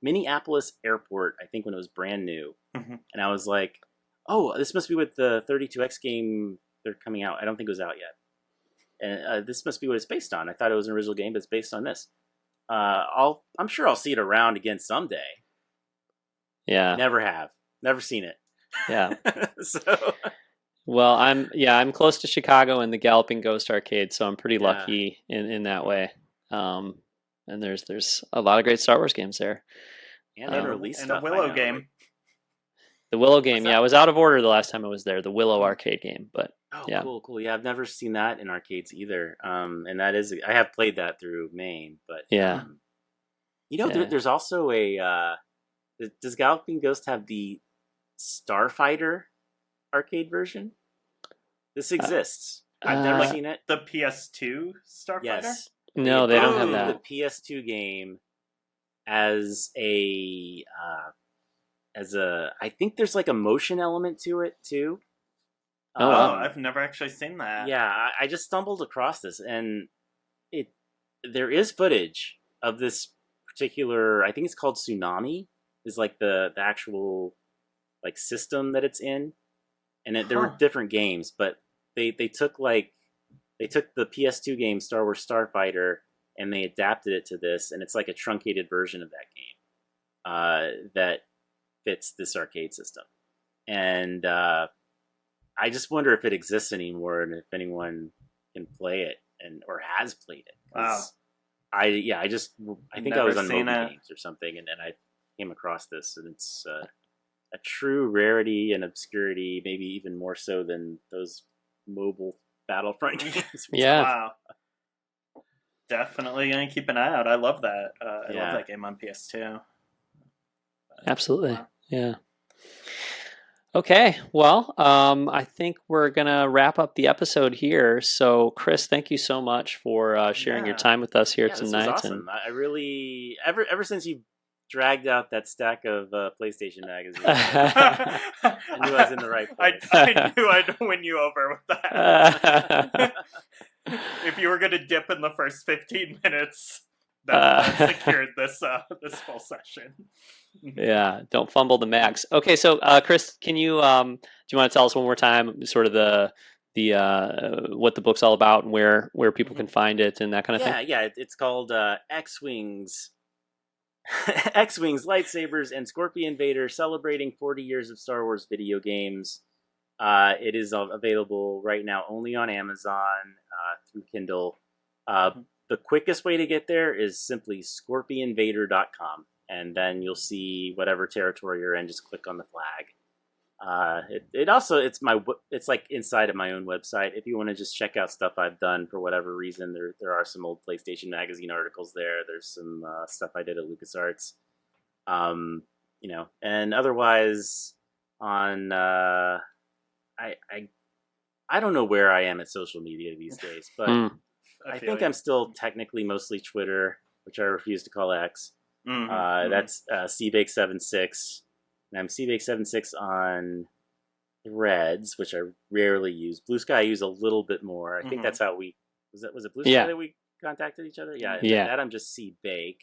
Minneapolis airport, I think, when it was brand new, and I was like, oh, this must be what the 32X game they're coming out. I don't think it was out yet. And this must be what it's based on. I thought it was an original game, but it's based on this. I'm sure I'll see it around again someday. Yeah. Never seen it. Yeah. So. Well, I'm close to Chicago and the Galloping Ghost Arcade, so I'm pretty lucky in that way. And there's a lot of great Star Wars games there. And unreleased and stuff. the Willow game. The Willow game, it was out of order the last time I was there. The Willow arcade game, but cool. Yeah, I've never seen that in arcades either. And that is, I have played that through Maine, but there's also a. Does Galloping Ghost have the Starfighter arcade version? This exists. I've never seen it. The PS2 Starfighter? Yes. No, they don't have that. The PS2 game as I think there's like a motion element to it too. Oh, wow. I've never actually seen that. Yeah, I just stumbled across this, and there is footage of this particular. I think it's called Tsunami. Is like the actual like system that it's in, and there were different games, but they took the PS2 game Star Wars Starfighter and they adapted it to this, and it's like a truncated version of that game that fits this arcade system. And I just wonder if it exists anymore and if anyone can play it or has played it. Wow. I think I was on Moby Games or something, and then I came across this, and it's a true rarity and obscurity, maybe even more so than those mobile Battlefront games. Yeah. Wow. Definitely gonna keep an eye out. I love that. I love that game on PS2. Absolutely. Wow. Yeah. Okay. Well, I think we're gonna wrap up the episode here. So, Chris, thank you so much for sharing your time with us here tonight. This was awesome. I really ever since you dragged out that stack of PlayStation magazines, I knew I was in the right place. I knew I'd win you over with that. If you were going to dip in the first 15 minutes, that secured this full session. Yeah, don't fumble the mags. Okay, so Chris, can you do you want to tell us one more time sort of the what the book's all about and where people can find it and that kind of thing? Yeah, it's called X-Wings. X-Wings, Lightsabers, and Scorpion Vader, celebrating 40 years of Star Wars video games. It is available right now only on Amazon through Kindle. The quickest way to get there is simply scorpionvader.com, and then you'll see whatever territory you're in. Just click on the flag. It's like inside of my own website. If you want to just check out stuff I've done for whatever reason, there are some old PlayStation Magazine articles there. There's some stuff I did at LucasArts, and otherwise on I don't know where I am at social media these days, but I think I'm still technically mostly Twitter, which I refuse to call X. That's cbake76. And I'm cbake76 on Threads, which I rarely use. Blue Sky I use a little bit more. I think that's how was it Blue Sky that we contacted each other? Yeah. That I'm just cbake.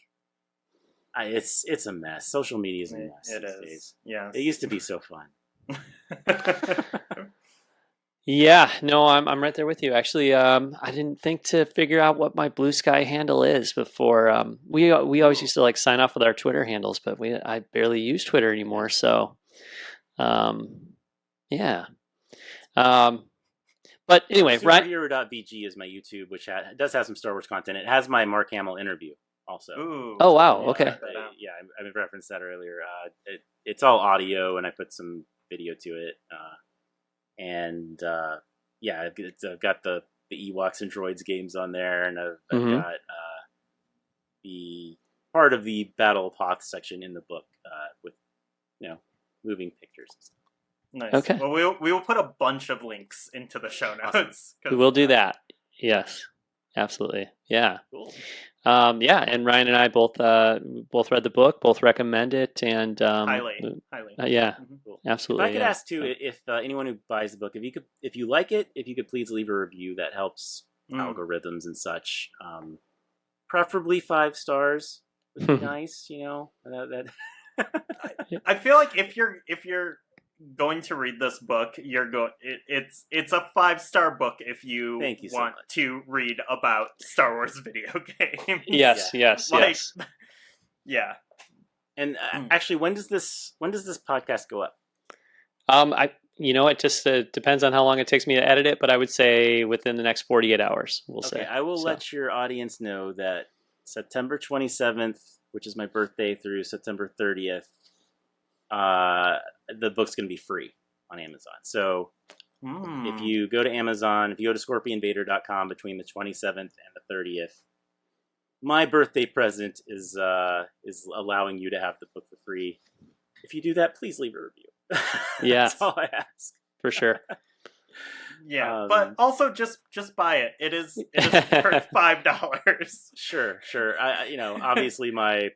It's a mess. Social media is a mess these days. Yeah. It used to be so fun. Yeah, no, I'm right there with you. Actually, I didn't think to figure out what my Blue Sky handle is before. We always used to like sign off with our Twitter handles, but I barely use Twitter anymore. So, yeah. But anyway, right? Superhero.vg is my YouTube, which does have some Star Wars content. It has my Mark Hamill interview also. Ooh. Oh wow, okay. I referenced that earlier. It's all audio, and I put some video to it. I've got the Ewoks and Droids games on there, and I've got the part of the Battle of Hoth section in the book with moving pictures and stuff. Nice. Okay. Well, we will put a bunch of links into the show notes. We will do that. Yes, absolutely. Yeah. Cool. And Ryan and I both read the book, both recommend it, and highly. Cool. Absolutely. If I could ask too, if anyone who buys the book, if you like it, if you could please leave a review, that helps algorithms and such. Preferably 5 stars would be nice. I feel like if you're going to read this book, it's a 5-star book if you want to read about Star Wars video games. Yes. Yeah. And actually, when does this podcast go up? It just depends on how long it takes me to edit it, but I would say within the next 48 hours, we'll say. I will let your audience know that September 27th, which is my birthday, through September 30th, the book's going to be free on Amazon. So if you go to Amazon, if you go to scorpionvader.com between the 27th and the 30th, my birthday present is allowing you to have the book for free. If you do that, please leave a review. Yeah. That's all I ask. For sure. Yeah, but also just buy it. It is worth $5. Sure. Obviously my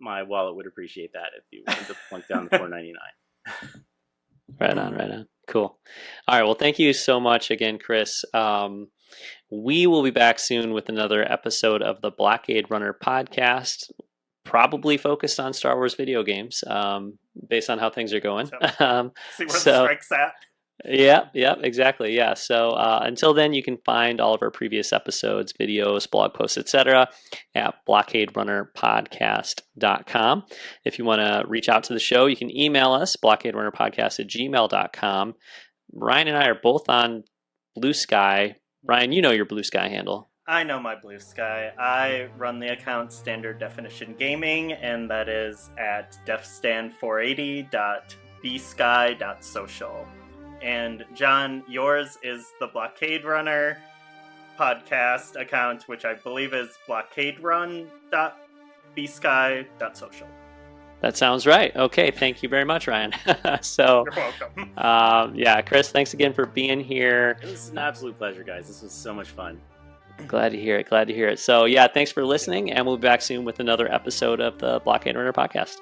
wallet would appreciate that if you wanted to plunk down the $4.99. Right on. Cool. All right. Well, thank you so much again, Chris. We will be back soon with another episode of the Blockade Runner podcast, probably focused on Star Wars video games, based on how things are going. See where the strike's at. Yeah, exactly. Yeah. So until then, you can find all of our previous episodes, videos, blog posts, etc. at blockaderunnerpodcast.com. If you want to reach out to the show, you can email us, blockaderunnerpodcast@gmail.com. Ryan and I are both on Blue Sky. Ryan, you know your Blue Sky handle. I know my Blue Sky. I run the account Standard Definition Gaming, and that is at defstand480.bsky.social. And John, yours is the Blockade Runner podcast account, which I believe is blockaderun.bsky.social. That sounds right. Okay, thank you very much, Ryan. So, you're welcome. Chris, thanks again for being here. It was an absolute pleasure, guys. This was so much fun. Glad to hear it. So, thanks for listening, and we'll be back soon with another episode of the Blockade Runner podcast.